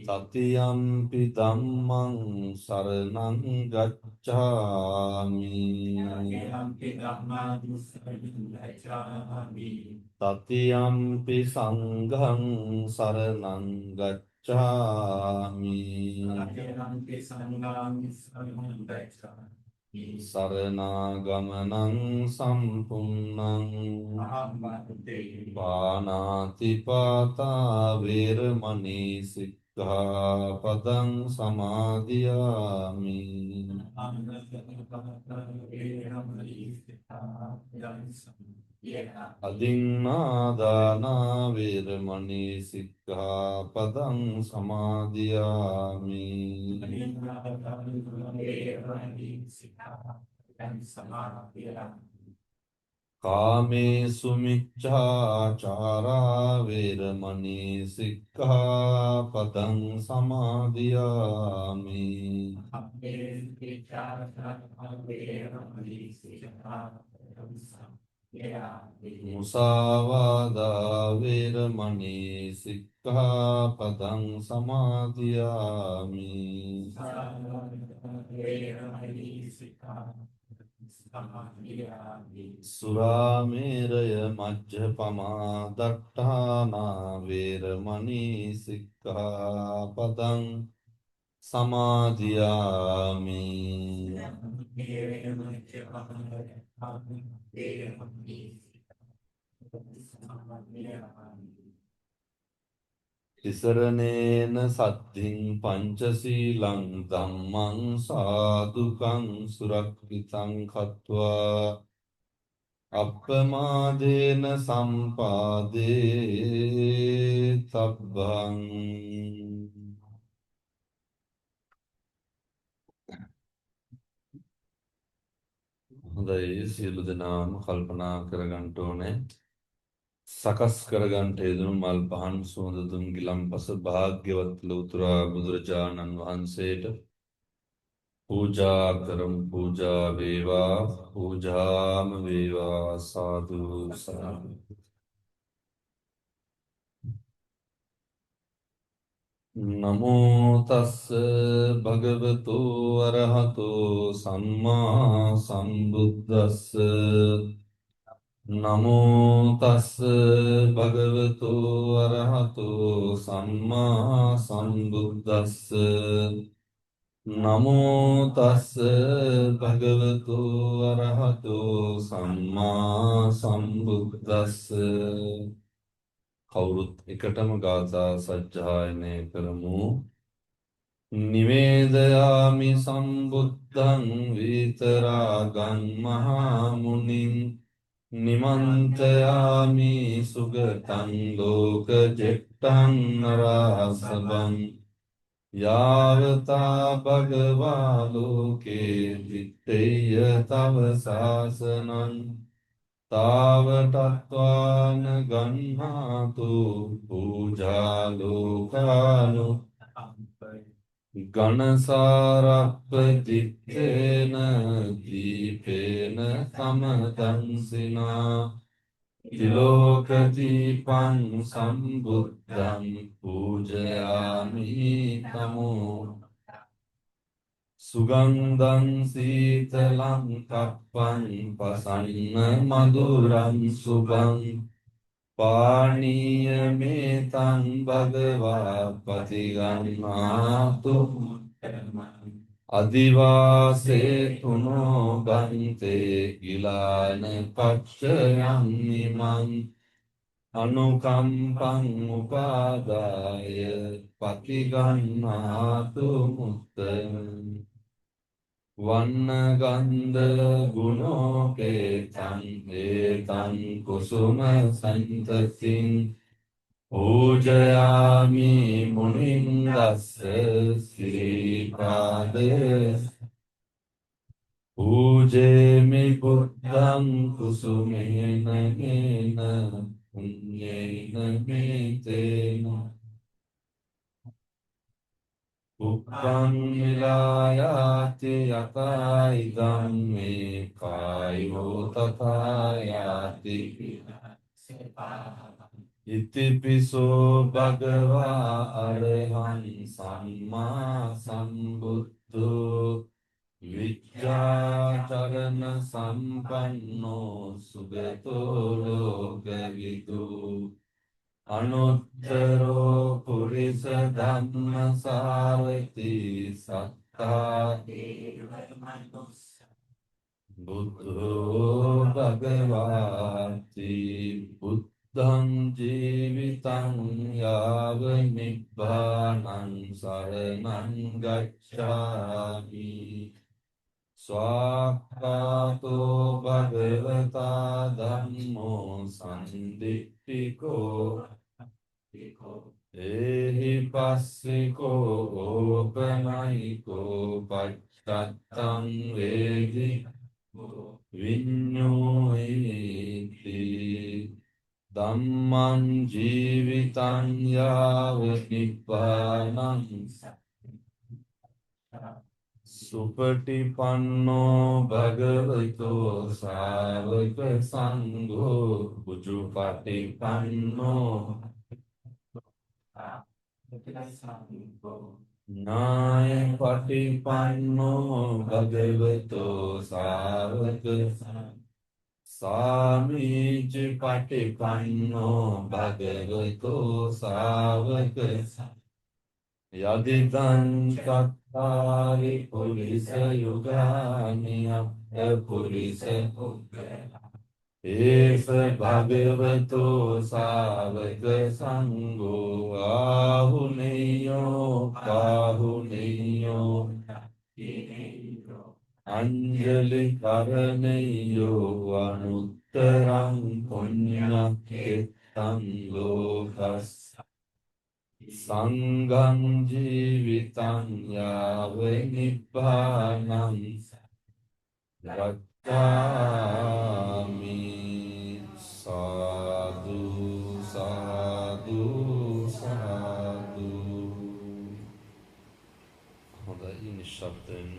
Tatiyampi dhammang saranang gacchami. Tatiyampi sanghang saranang gacchami. Saranaගමනං සම්පුන්නං පානාතිපාතා වේරමණී සික්ඛාපදං සමාදියාමි. අදින්නාදානා වේරමණී සික්ඛාපදං සමාදියාමි. කාමේසු මිච්ඡාචාරා වේරමණී සික්ඛාපදං සමාදියාමි. මුසාවාදා වේරමණී සික්ඛාපදං සමාදියාමි. සුරාමේරය මජ්ජපමා දට්ඨානා වේරමණී සික්ඛාපදං සමාදියාමි. තිසරණේන සද්ධින් පංචශීලං ධම්මං සාදුකං සුරක්ඛිතං කତ୍වා අප්පමාදේන සම්පාදේ තබ්බං. හොඳයි, සියලු දෙනාම කල්පනා කරගන්න ඕනේ සකස් කරගන්න යෙදුණු මල් පහන් සුවඳ දුම් ගිලම්පස භාග්‍යවත් ලෞතුරා බුදුරජාණන් වහන්සේට පූජා කරමු. පූජා වේවා, පූජාම වේවා. සාදු සාදු. නමෝ තස්ස භගවතු අරහතෝ සම්මා සම්බුද්දස්ස. නමෝ තස්ස භගවතු අරහතෝ සම්මා සම්බුද්දස්ස. නමෝ තස්ස භගවතු අරහතෝ සම්මා සම්බුද්දස්ස. කවුරුත් එකටම ගාථා සජ්ජායනය කරමු. නිවේදයාමි සම්බුද්ධං විතරාගං මහා මුනිං නිමන්තයාමි සුගතං ලෝක ජෙට්ටං නරාසබං යාවතා භගවා ලෝකේ විත්තේය තව සාසනං තාවටත්වාන ගන්හාතු පූජා ලෝකානු ගණසාරප්පතිත්තේන දීපේන සමදන්සිනා තිලෝකදීපං සම්බුද්ධං පූජයාමි තමෝ. සුගන්ධං සීතලං කප්පං පසන්න මధుරං සුභං පානීය මේතං භගවා පතිගන්නාතු අදිවාසේතුනෝ ගන්තේ ගිලාන පච්චයං නිමං අනුකම්පං උපාදාය පතිගන්නාතු මුත්තං. වන්නගන්ධ ගුණෝපේතං ඒතං කුසුම සන්තතින් පූජයාමි මුනින්දස්ස ශ්‍රීපාදේ. පූජේමි බුද්ධං කුසුමේන නේන පුඤ්ඤේන මේතේන උප්පං මිලායාති යතා ඉදං මේ කායෝ තථා යාති ඉතිපිසෝ භගවා අරහං සම්මා සම්බුද්ධෝ විච්ඡාචරණ සම්පන්නෝ සුගතෝ ලෝකවිදු අනුත්තරෝ පුරිස ධම්මසාරති සත්තා බුද්ධෝ භගවාති බුද්ධං ජීවිතං යාව නිබ්බානං සරණං ගච්ඡාමි ස්වාක්ඛාතෝ භගවතා ධම්මෝ සම්දිට්ඨිකෝ එහි පස්සිකෝ ඕපනයිකෝ පච්චත්තං වේදි විඤ්ඤෝයිති ධම්මං ජීවිතං යාව නිබ්බානං සුපටිපන්නෝ භගවතෝ ශාවක සංඝෝ උජුපටිපන්නෝ නාය පටිපන්නෝ භගවතෝ ශාවක සාමීච පටිපන්නෝ භගවතෝ ශාවක යදිදං චත්තාරි පුරිස යුගානි පුරිස ඒස භගවතෝ ශාවක සංඝෝ ආහුනේයෝ පාහුනේයෝ අංජලි කරණේයෝ අනුත්තරං පුඤ්ඤක්ඛෙත්තං ලෝකස් සංඝං ජීවිතං යාව නිබ්බානං ගච්ඡාමි සාදු සාදු සාදු. හොඳයි නිශ්ශබ්ද වෙන්න.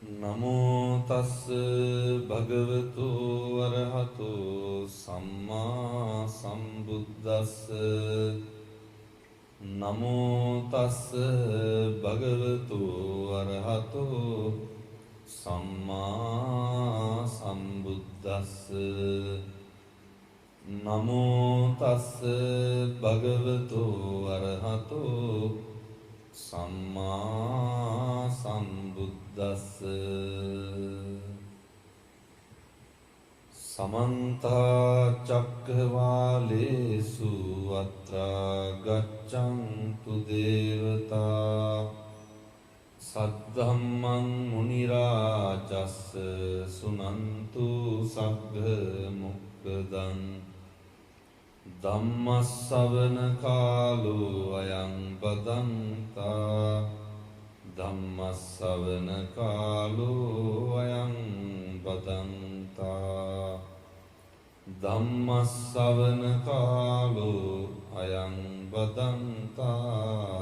නමෝ තස්ස භගවතු වරහතෝ සම්මා සම්බුද්දස්ස නමෝ තස්ස භගවතු වරහතෝ සම්මා සම්බුද්දස්ස නමෝ තස්ස භගවතු වරහතෝ සම්මා සම්බුද්දස්ස සමන්ත චක්කවාලේසු අත්‍රා ගච්ඡන්තු දේවතා සද්ධම්මං මුනි රාජස්ස සුනන්තු සග්ග මොක්ඛදං ධම්මස්සවන කාලෝ අයං බදන්තා ධම්මස්සවන කාලෝ අයං බදන්තා ධම්මස්සවන කාලෝ අයං බදන්තාති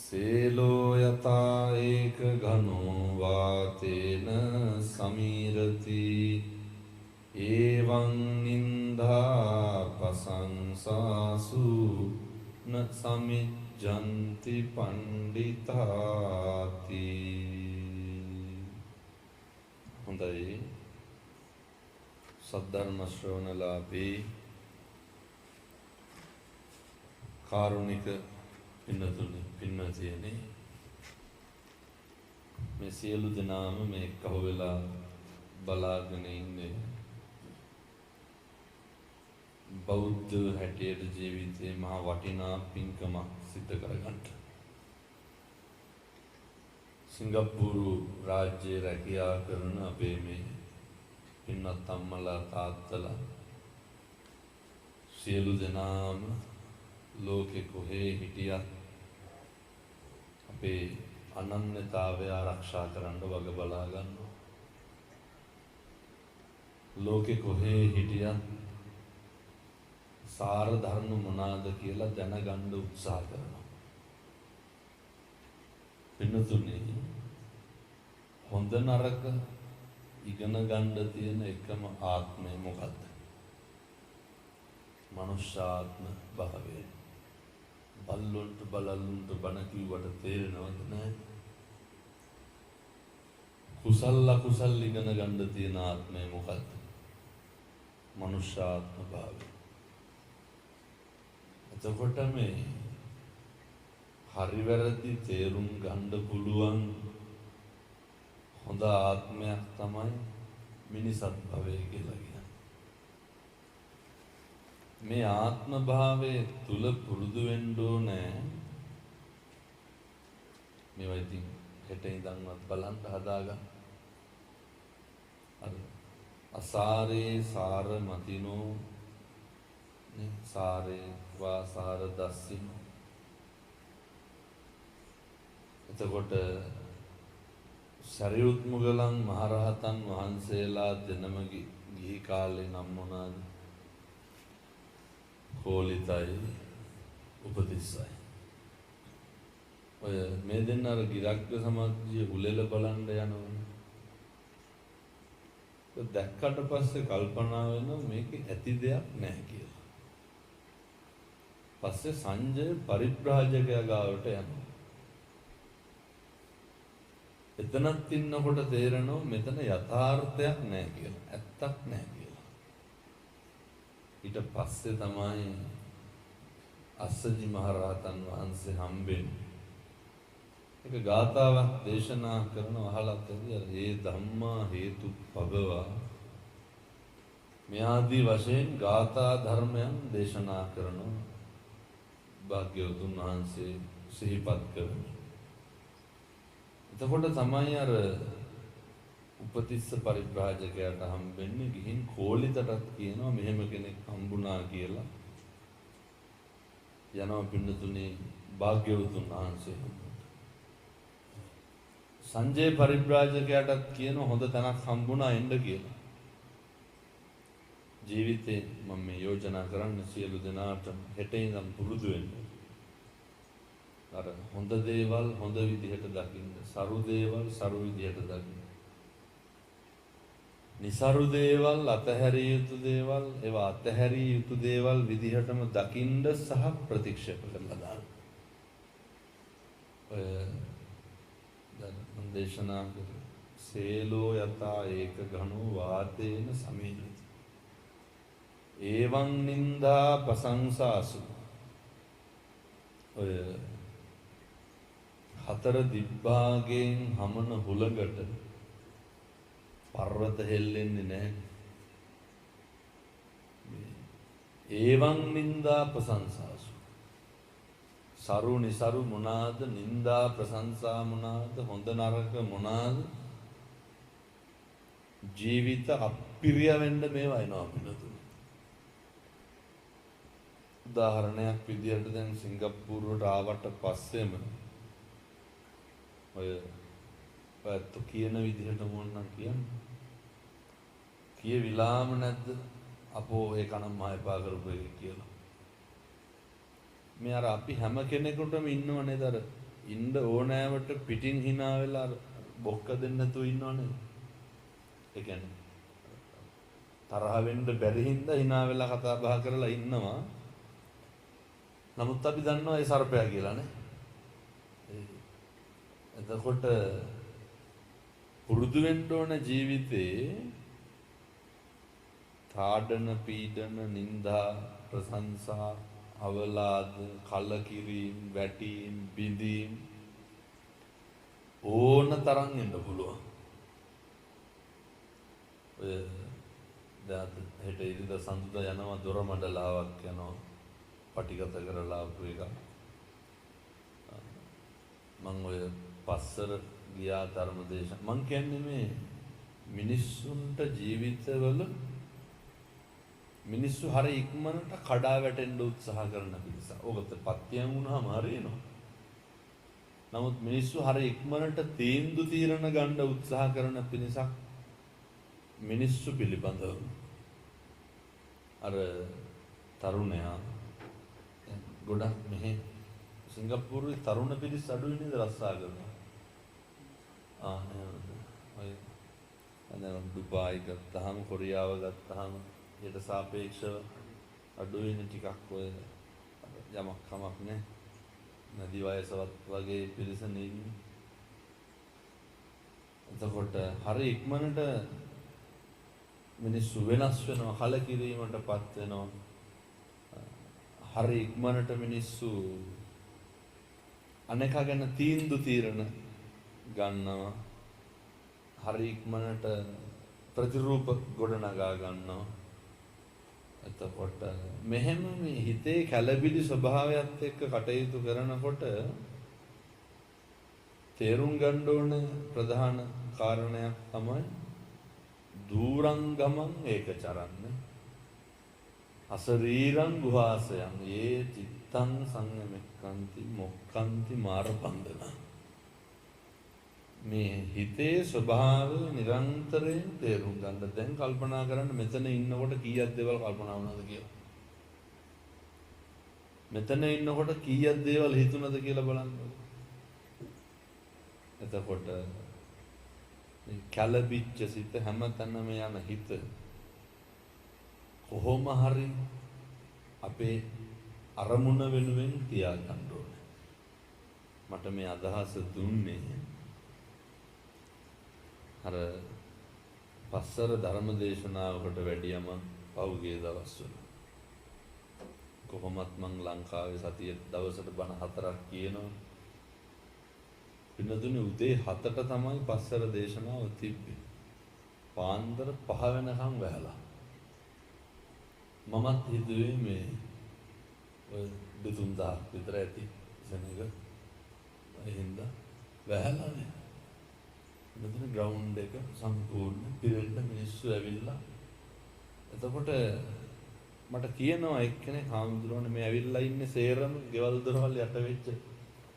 සේලෝ යතා ඒක ඝනෝ වාතේන සමීරති එවං නින්දා පසංසාසු න සමිජ්ජන්ති පණ්ඩිතාති. හොඳයි සද්ධර්ම ශ්‍රවණලාභී කාරුණික පින්නතියනි මේ සියලු දෙනාම මේ කහ වෙලා බලාගෙන ඉන්නේ බෞද්ධ හැටියට ජීවිතේ මහා වටිනා පින්කමක් සිදු කරගන්න. සිංගප්පූරු රාජ්‍යයේ රැකියාව කරන අපේ මේ පින්වත් අම්මලා තාත්තලා සියලු දෙනාම ලෝකෙ කොහේ හිටියත් අපේ අනන්‍යතාවය ආරක්ෂා කරන්න වග බලා ගන්නවා. ලෝකෙ කොහේ හිටියත් සාර ධර්ම මොනවාද කියලා දැනගන්න උත්සාහ කරනවා. පින්නතුනේ හොඳ නරක ඉගෙන ගන්න තියෙන එකම ආත්මය මොකද්ද? මනුෂ්‍යාත්ම භාවය. බල්ලොන්ට බලල්ලොන්ට බණ කිව්වට තේරෙනවද නැහැ? කුසල අකුසල් ඉගෙන ගන්න තියෙන ආත්මය මොකද්ද? මනුෂ්‍යාත්ම භාවය. එතකොට මේ හරි වැරදි තේරුම් ගන්න පුළුවන් හොඳ ආත්මයක් තමයි මිනිසත් භවය කියලා කියන්නේ. මේ ආත්ම භාවයේ තුල පුරුදු වෙන්න ඕනේ. මේවා ඉතින් හෙට ඉඳන්වත් බලන්න හදාගන්න. අර අසාරේ සාර මතිනෝ නේ සාරේ වාසාර දස්සිනෝ. එතකොට සරියුත් මුගලන් මහරහතන් වහන්සේලා දෙනම ගිහි කාලේ නම් මොනවාද? කෝලිතයි උපතිස්සයි. ඔය මේ දෙන්න අර ගිරක්ක සමාජයේ හුලෙල බලන්න යනවනේ. ඒක දැක්කට පස්සේ කල්පනා වෙනවා මේක ඇති දෙයක් නැහැ කියලා. පස්සේ සංජය පරිබ්‍රාජකයා ගාවට යනවා. එතනත් ඉන්නකොට තේරෙනවා මෙතන යථාර්ථයක් නැහැ කියලා. ඇත්තක් නැහැ කියලා. ඊට පස්සේ තමයි අස්සජි මහරහතන් වහන්සේ හම්බෙන්නේ. ඒක ගාථාවක් දේශනා කරන අහලත් ඇති ඒ ධම්මා හේතු භගවා මේ ආදී වශයෙන් ගාථා ධර්මයන් දේශනා කරන භාග්‍යවතුන් වහන්සේ සිහිපත් කරනවා. එතකොට තමයි අර උපතිස්ස පරිබ්‍රාජකයාට හම්බෙන්නේ. ගිහින් කෝලිතටත් කියනවා මෙහෙම කෙනෙක් හම්බුණා කියලා. යනවා පින්නතුනේ භාග්‍යවතුන් වහන්සේ. සංජය පරිබ්‍රාජකයාටත් කියන හොඳ තැනක් හම්බුණා එන්න කියලා. ජීවිතේ මම මේ යෝජනා කරන්න සියලු දෙනාට හෙට ඉඳන් පුරුදු වෙන්න. අර හොඳ දේවල් හොඳ විදිහට දකින්න, සරු දේවල් සරු විදිහට දකින්න. නිසරු දේවල් අතහැරිය යුතු දේවල් ඒවා අතහැරිය යුතු දේවල් විදිහටම දකින්න සහ ප්‍රතික්ෂේප කරලා දාන්න. ඔය දේශනා කර සේලෝ යතා ඒක ඝනෝ වාතේන සමීනති එවං නින්දා ප්‍රශංසාසු. ඔය හතර දිබ්බාගෙන් හමන හුලඟට පර්වත හෙල්ලෙන්නේ නැහැ. එවං නින්දා ප්‍රශංසාසු. සරු නිසරු මොනාද? නින්දා ප්‍රශංසා මොනාද? හොඳ නරක මොනාද? ජීවිත අපිරිය වෙන්න මේවා එනවා පිළිතුරු. උදාහරණයක් විදිහට දැන් සිංගප්පූරුවට ආවට පස්සෙම ඔය පැත්ත කියන විදිහට මොනනම් කියන්නේ කියවිලාම නැද්ද? අපෝ ඒක නම් මම එපා කරපු එක කියලා. මේ අර අපි හැම කෙනෙකුටම ඉන්නව නේද? අර ඉන්න ඕනෑවට පිටින් hina වෙලා බොක්ක දෙන්න නැතුව ඉන්නව නේද? ඒ කියන්නේ තරහ වෙන්න බැරි හින්දා hina වෙලා කතා බහ කරලා ඉන්නවා. නමුත් අපි දන්නවා ඒ සර්පයා කියලා නේ. එතකොට පුරුදු වෙන්න ඕන ජීවිතේ තාඩන පීඩන නින්දා ප්‍රශංසා අවලාද කලකිරීම වැටීම් බිඳීම් ඕන තරම් එන්න පුළුවන්. ඔය දැන් හෙට ඉරිදා සඳුදා යනවා දොර මඩලාවක් යනවා පටිගත කරලා ආපු එක. මම ඔය පස්සර ගියා ධර්මදේශන. මං කියන්නේ මේ මිනිස්සුන්ට ජීවිතවල මිනිස්සු හර ඉක්මනට කඩා වැටෙන්න උත්සාහ කරන පිරිස. ඕකට පත්‍යම් වුණාම හරියනවා. නමුත් මිනිස්සු හර ඉක්මනට තීන්දුව తీරන ගන්න උත්සාහ කරන පිරිසක් මිනිස්සු පිළිබඳව. අර තරුණයා ගොඩක් මෙහෙ සිංගප්පූරුවේ තරුණ පිරිස් අඩුයි නේද රස්සා කරනවා. ඩුබායි ගත්තාම කොරියාව ගත්තාම ඊට සාපේක්ෂව අඩු වෙන ටිකක් ඔය යමක් කමක් නෑ. නදි වයසවත් වගේ පිරිසන ඉන්නේ. එතකොට හරි ඉක්මනට මිනිස්සු වෙනස් වෙනවා, කලකිරීමටපත් වෙනවා. හරි ඉක්මනට මිනිස්සු අනේක ගැන තීරණ ගන්නවා. හරි ඉක්මනට ප්‍රතිරූප ගොඩනගා ගන්නවා. එතකොට මෙහෙම මේ හිතේ කැළබිලි ස්වභාවයත් එක්ක කටයුතු කරනකොට තේරුම් ගන්න ඕන ප්‍රධාන කාරණයක් තමයි දූරංගමං ඒකචරන්න අසරීරං ගුහාසයන් ඒ චිත්තං සංයමෙක්කන්ති මොක්කන්ති මාරපන්දන. මේ හිතේ ස්වභාවය නිරන්තරයෙන් තේරුම් ගන්න. දැන් කල්පනා කරන්න මෙතන ඉන්නකොට කීයක් දේවල් කල්පනා වුණාද කියලා. මෙතන ඉන්නකොට කීයක් දේවල් හිතුණාද කියලා බලන්න. එතකොට මේ කලබිච්ච සිත හැමතැනම යන හිත කොහොම හරි අපේ අරමුණ වෙනුවෙන් තියාගන්න ඕනේ. මට මේ අදහස දුන්නේ අර පස්සර ධර්ම දේශනාවකට වැඩියම පහුගිය දවස්වල. කොහොමත් මං ලංකාවේ සතිය දවසට බණ 4ක් කියනවා. පින්නතුනේ උදේ 7ට තමයි පස්සර දේශනාව තිබ්බේ. පාන්දර 5 වෙනකම් වැහලා. මමත් හිතුවේ මේ ඔය 2-3 විතර ඇති සෙනඟ. එහෙනම් වැහලානේ. මෙතන ග්‍රවුන්ඩ් එක සම්පූර්ණ පිරෙන්න මිනිස්සු ඇවිල්ලා. එතකොට මට කියනවා එක්කෙනෙක් හාමුදුරුවනේ මේ ඇවිල්ලා ඉන්නේ සේරම ගෙවල් දොරවල් යට වෙච්ච,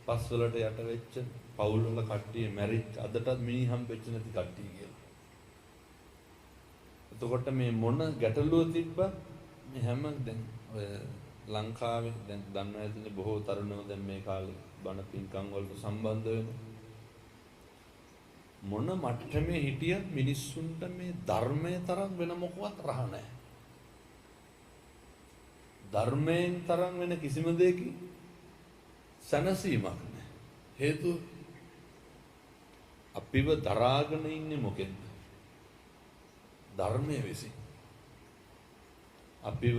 පස් වලට යට වෙච්ච, පවුල් වල කට්ටිය මැරිච්ච, අදටත් මිනි හම්බෙච්ච නැති කට්ටිය කියලා. එතකොට මේ මොන ගැටලුව තිබ්බත් මේ හැම දැන් ඔය ලංකාවේ දැන් දන්නවා ඇතිනේ බොහෝ තරුණයෝ දැන් මේ කාලේ බණ පින්කම් වලට සම්බන්ධ වෙනවා. මොන මට්ටමේ හිටියත් මිනිස්සුන්ට මේ ධර්මයේ තරම් වෙන මොකවත් රහ නැහැ. ධර්මයෙන් තරම් වෙන කිසිම දෙයකින් සැනසීමක් නැහැ. හේතුව අපිව දරාගෙන ඉන්නේ මොකෙන්ද? ධර්මයේ විසින්. අපිව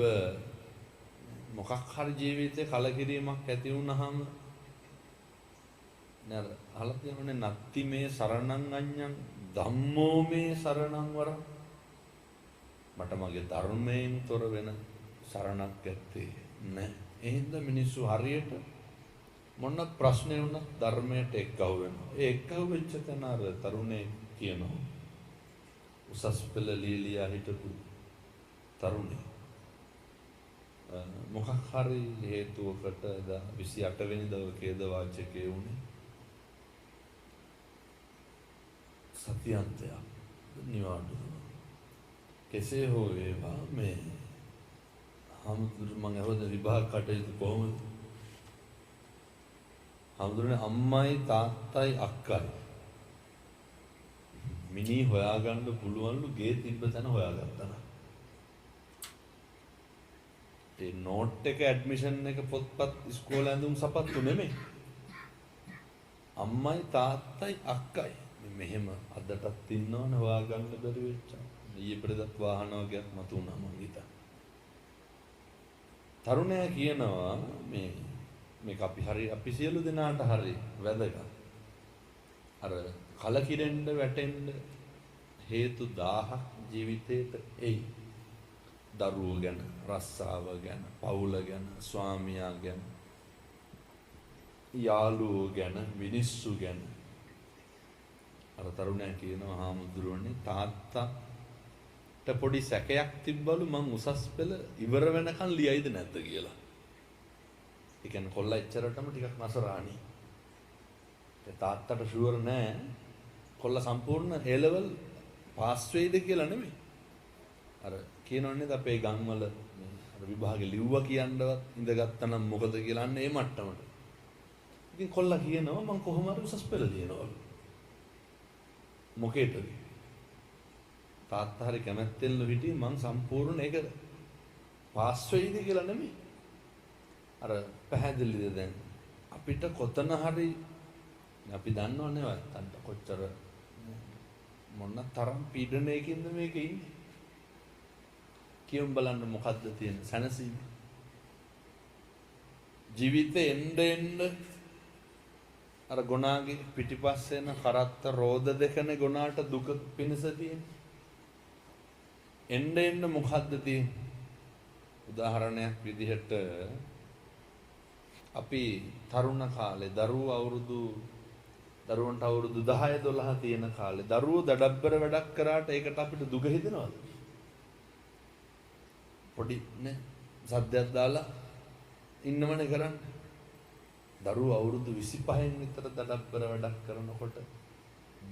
මොකක් හරි ජීවිතේ කලකිරීමක් ඇති වුණාම නේද අහලා තියෙනවනේ නත්ති මේ සරණං අඤ්ඤං ධම්මෝ මේ සරණං වරං. මට මගේ ධර්මයෙන් තොර වෙන සරණක් ඇත්තේ නැහැ. එහෙනම් මිනිස්සු හරියට මොන ප්‍රශ්නේ වුණත් ධර්මයට එක්කව වෙනවා. ඒ එක්කව වෙච්ච තැන අර තරුණේ කියනවා උසස් පෙළ ලීලියා හිටපු තරුණේ මොකක් හරි හේතුවකට 28 වෙනිදා කේද වාචකයේ වුණේ සත්‍යන්තය නිවාඩු. කෙසේ හෝ වේවා මේ හමුදුර මම හොද විභාග කටයුතු කොහොමද? හමුදුරනේ අම්මයි තාත්තයි අක්කයි මිනි හොයාගන්න පුළුවන්ලු ගේ තිබ්බ තැන හොයාගත්තා. ඒ නෝට් එක ඇඩ්මිෂන් එක පොත්පත් ඉස්කෝලේ ඇඳුම් සපත්තු නෙමෙයි. අම්මයි තාත්තයි අක්කයි මෙහෙම අදටත් ඉන්නවනේ හොයාගන්න බැරි වෙච්ච. ඊයේ පෙරේදත් වාහන වගේක් මතු වුණා මං හිතා. තරුණයා කියනවා මේක අපි සියලු දෙනාට හරි වැදගත්. අර කලකිරෙන්න වැටෙන්න හේතු 1000ක් ජීවිතේට එයි. දරුවෝ ගැන, රස්සාව ගැන, පවුල ගැන, ස්වාමියා ගැන, යාළුවෝ ගැන, මිනිස්සු ගැන. අර තරුණයා කියනවා හාමුදුරුවනේ තාත්තට පොඩි සැකයක් තිබ්බලු මං උසස් පෙළ ඉවර වෙනකන් ලියයිද නැද්ද කියලා. ඒ කියන්නේ කොල්ලා එච්චරටම ටිකක් නසරාණි. ඒ තාත්තට ෂුවර් නෑ කොල්ලා සම්පූර්ණ A level පාස් වෙයිද කියලා නෙමෙයි. අර කියනවනේ අපේ ගම්වල අර විභාගේ ලිව්වා කියන්නවත් ඉඳගත්තා නම් මොකද කියලා අන්න ඒ මට්ටමට. ඉතින් කොල්ලා කියනවා මං කොහොම හරි උසස් පෙළ ලියනවා. මොකේද? තාත්තා හරි කැමැත්තෙන්ලු හිටියේ මං සම්පූර්ණ ඒක පාස් වෙයිද කියලා නෙමෙයි. අර පැහැදිලිද දැන් අපිට කොතන හරි අපි දන්නවනේ වත්තන්ට කොච්චර මොන තරම් පීඩනයකින්ද මේක ඉන්නේ. කියමු බලන්න මොකද්ද තියෙන සැනසීම. ජීවිතේ එන්න අර ගුණාගේ පිටිපස්සේ යන කරත්ත රෝද දෙකනේ ගුණාට දුක පිණිස තියෙන්නේ. එන්න මොකද්ද තියෙන්නේ? උදාහරණයක් විදිහට අපි තරුණ කාලේ දරුවන්ට අවුරුදු 10 12 තියෙන කාලේ දරුවෝ දඩබ්බර වැඩක් කරාට ඒකට අපිට දුක හිතෙනවද? පොඩි නේ සද්දයක් දාලා ඉන්නවනේ කරන්නේ. දරුවෝ අවුරුදු 25න් විතර දඩබ්බර වැඩක් කරනකොට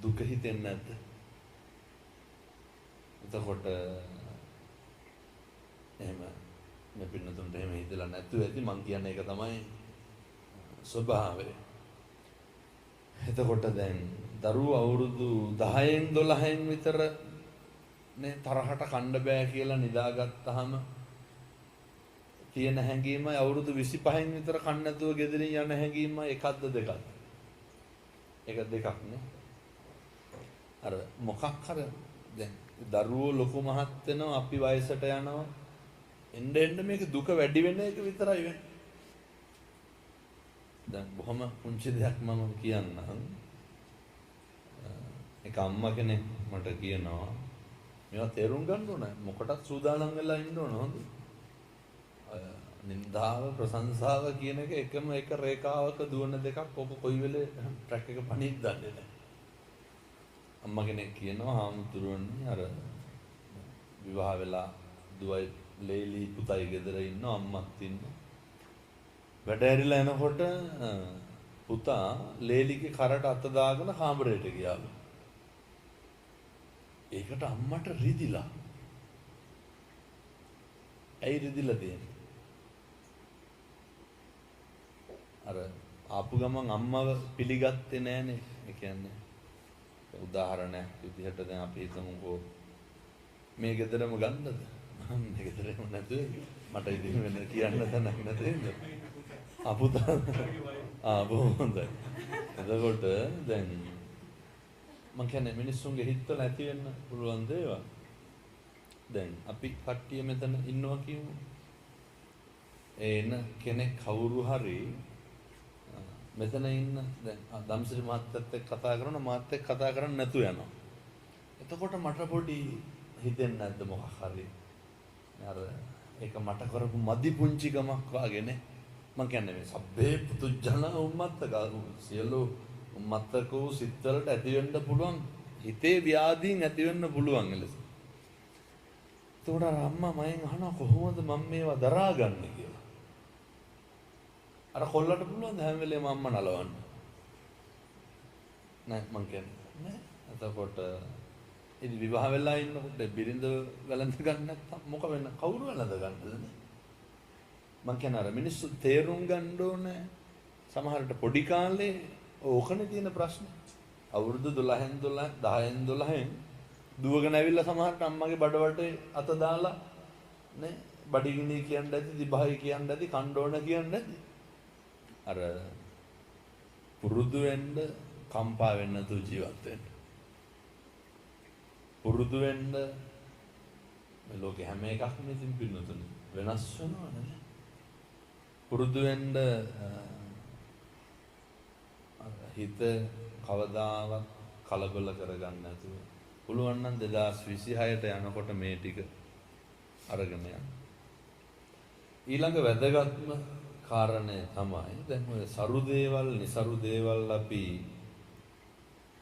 දුක හිතෙන්නේ නැද්ද? එතකොට එහෙම මේ පින්නතුන්ට එහෙම හිතලා නැතුව ඇති මං කියන්නේ ඒක තමයි ස්වභාවය. එතකොට දැන් දරුවෝ අවුරුදු 10න් 12න් විතර නේ තරහට කන්න බෑ කියලා නිදාගත්තාම තියෙන හැඟීමයි අවුරුදු 25න් විතර කන්න නැතුව ගෙදරින් යන හැඟීමයි එකක්ද දෙකක්ද? එක දෙකක් නේ. අර මොකක් හරි දැන් දරුවෝ ලොකු මහත් වෙනවා අපි වයසට යනවා එන්න මේක දුක වැඩි වෙන එක විතරයි වෙන්නේ. දැන් බොහොම පුංචි දෙයක් මම කියන්නම්. එක අම්මා කෙනෙක් මට කියනවා මේවා තේරුම් ගන්න ඕන මොකටද සූදානම් වෙලා ඉන්න ඕන හොඳ. නින්දාව ප්‍රශංසාව කියන එක එකම එක රේඛාවක දුවන දෙකක් ඔබ කොයි වෙලේ ට්‍රැක් එක පණින්න දන්නේ නැහැ. අම්මා කෙනෙක් කියනවා හාමුදුරුවනේ අර විවාහ වෙලා දුවයි ලේලි පුතයි ගෙදර ඉන්න අම්මත් ඉන්න. වැඩ ඇරිලා එනකොට පුතා ලේලිගේ කරට අත දාගෙන කාමරයට ගියාලු. ඒකට අම්මට රිදිලා. ඇයි රිදිලා තියෙන්නේ? අර ආපු ගමන් අම්මව පිළිගත්තේ නෑනේ. ඒ කියන්නේ උදාහරණයක් විදිහට දැන් අපි හිතමුකෝ මේ ගෙදරම ගන්නද? මේ ගෙදරම නැතුව මට ඉතින් වෙන කියන්න තැනක් නැතේද? අපුතා බොහොම හොඳයි. එතකොට දැන් මං කියන්නේ මිනිස්සුන්ගේ හිතවල ඇති වෙන්න පුළුවන් දේවල්. දැන් අපි කට්ටිය මෙතන ඉන්නවා කියමු. එන කෙනෙක් කවුරු හරි මෙතන ඉන්න දැන් දම්සිරි මහත්තයත් එක්ක කතා කරනවා මාත් එක්ක කතා කරන්නේ නැතු යනවා. එතකොට මට පොඩි හිතෙන්නේ නැද්ද මොකක් හරි අර ඒක මට කරපු මදි පුංචිකමක් වාගේනේ. මං කියන්නේ මේ සබ්බේ පුතුජන උම්මත්තක සියලු උම්මත්තකෝ සිත්වලට ඇති වෙන්න පුළුවන් හිතේ ව්‍යාධීන් ඇති වෙන්න පුළුවන් එලෙස. එතකොට අම්මා මයෙන් අහනවා කොහොමද මම මේවා දරාගන්නේ කියලා. අර කොල්ලට පුළුවන් හැම වෙලේම අම්මා නලවන්න. නෑ මං කියන්නේ නෑ. එතකොට ඉතින් විවාහ වෙලා ඉන්නකොට බිරිඳ වැළඳ ගන්න නැත්නම් මොක වෙන්න කවුරු වැළඳ ගන්නද? මං කියන අර මිනිස්සු තේරුම් ගන්න ඕනේ. සමහරට පොඩි කාලේ ඕකනේ තියෙන ප්‍රශ්නේ. අවුරුදු 10න් 12න් දුවගෙන ඇවිල්ලා සමහරට අම්මගේ බඩවටේ අත දාලා නේ බඩගිනි කියන්න ඇති, දිබහයි කියන්න ඇති, කණ්ඩෝන කියන්න ඇති. අර පුරුදු වෙන්න කම්පා වෙන්න තු ජීවත් වෙන්න. පුරුදු වෙන්න මේ ලෝකේ හැම එකක්ම ඉතින් පින්නතුනේ වෙනස් වෙනවා නේද? පුරුදු වෙන්න හිත කවදාවත් කලබල කරගන්න නැතුව පුළුවන් නම් 2026ට යනකොට මේ ටික අරගෙන යන්න. ඊළඟ වැදගත්ම කාරණය තමයි දැන් ඔය සරු දේවල්, નિසරු දේවල් අපි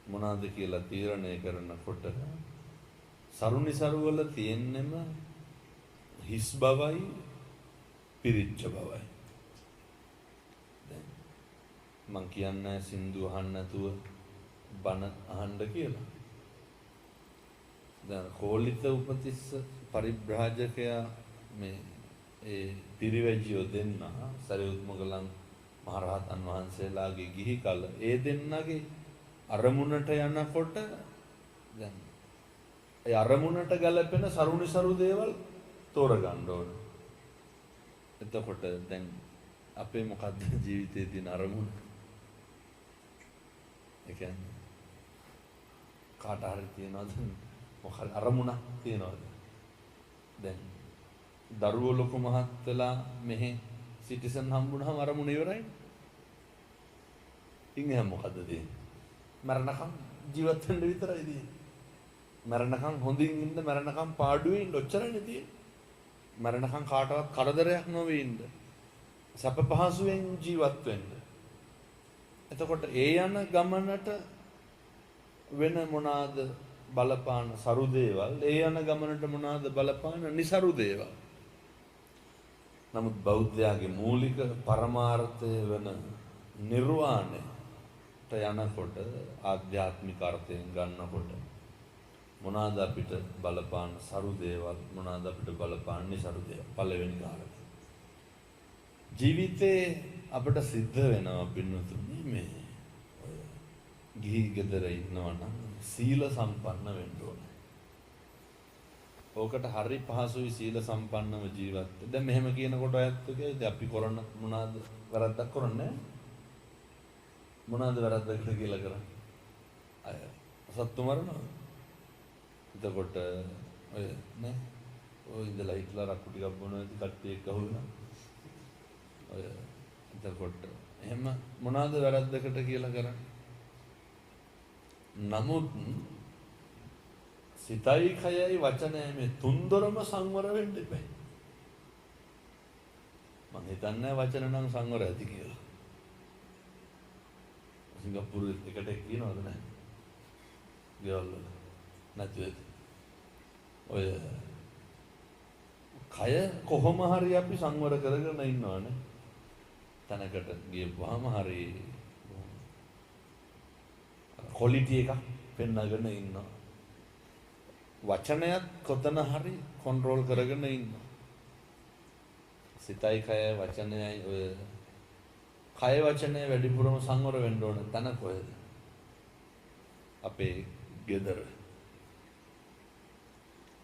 මොනවාද කියලා තීරණය කරනකොට සරු નિසරු වල තියෙන්නෙම හිස් බවයි පිරිච්ච බවයි. දැන් මං කියන්නේ සින්දු අහන්න නැතුව බණ අහන්න කියලා. දැන් කෝලිත උපතිස්ස පරිබ්‍රාජකයා මේ ඒ පිරිවැජියෝ දෙන්න සරියුත් මොගලන් මහරහතන් වහන්සේලාගේ ගිහි කල ඒ දෙන්නගේ අරමුණට යනකොට දැන් ඒ අරමුණට ගැලපෙන සරුනිසරු දේවල් තෝරගන්න ඕන. එතකොට දැන් අපේ මොකද්ද ජීවිතයේ තියෙන අරමුණ? ඒ කියන්නේ කාට හරි තියනවද මොකද අරමුණක් තියනවද? දැන් දරුවෝ ලොකු මහත් වෙලා මෙහි සිටිසන් හම්බුනහම අරමුණ ඉවරයි. ඉන්නේ මොකද්ද තියෙන්නේ? මරණකම් ජීවත් වෙන්න විතරයි තියෙන්නේ. මරණකම් හොඳින් ඉන්න, මරණකම් පාඩුවේ ඉන්න ඔච්චරනේ තියෙන්නේ. මරණකම් කාටවත් කරදරයක් නොවේ ඉන්න. සැප පහසුවෙන් ජීවත් වෙන්න. එතකොට ඒ යන ගමනට වෙන මොනවාද බලපාන සරු දේවල්, ඒ යන ගමනට මොනවාද බලපාන નિසරු දේවල්. නමුත් බෞද්ධයාගේ මූලික පරමාර්ථය වෙන නිර්වාණයට යනකොට ආධ්‍යාත්මික අර්ථයෙන් ගන්නකොට මොනවාද අපිට බලපාන සරු දේවල්, මොනවාද අපිට බලපාන નિසරු දේවල්. පළවෙනි කාරණය ජීවිතේ අපිට සිද්ධ වෙනවා පින්නතුනි මේ ගිහි ගෙදර ඉන්නවා නම් සීල සම්පන්න වෙන්න ඕනේ. ඕකට හරි පහසුයි සීල සම්පන්නව ජීවත් වෙන්න. දැන් මෙහෙම කියනකොට අයත් ඔකේ අපි කරන මොනවාද වැරද්දක් කරන්නේ? මොනවාද වැරද්දක් කියලා කරන්නේ? අය සත්තු මරනවා. එතකොට ඔය නේ ඔය ඉඳලා හිටලා රක්කු ටිකක් බොනවා ඉතින් කට්ටිය එක්ක අහුවෙනවා. ඔය එතකොට එහෙම මොනවාද වැරද්දකට කියලා කරන්නේ? නමුත් සිතයි කයයි වචනයයි මේ තුන්දොරම සංවර වෙන්න එපා. මම හිතන්නේ වචන නම් සංවර ඇති කියලා. සිංගප්පූරු එකට කියනවද නැහැ? ගෙවල් වල නැත්නම් ඔය කය කොහොම හරි අපි සංවර කරගෙන ඉන්නවනේ. තනකට ගියපුවාම හරි ක්වොලිටි එකක් පෙන්නගෙන ඉන්නවා. වචනයත් කොතන හරි කන්ට්‍රෝල් කරගෙන ඉන්නවා. සිතයි කයයි වචනයයි ඔය කය වචනය වැඩිපුරම සංවර වෙන්න ඕන තැන කොහෙද? අපේ ගෙදර.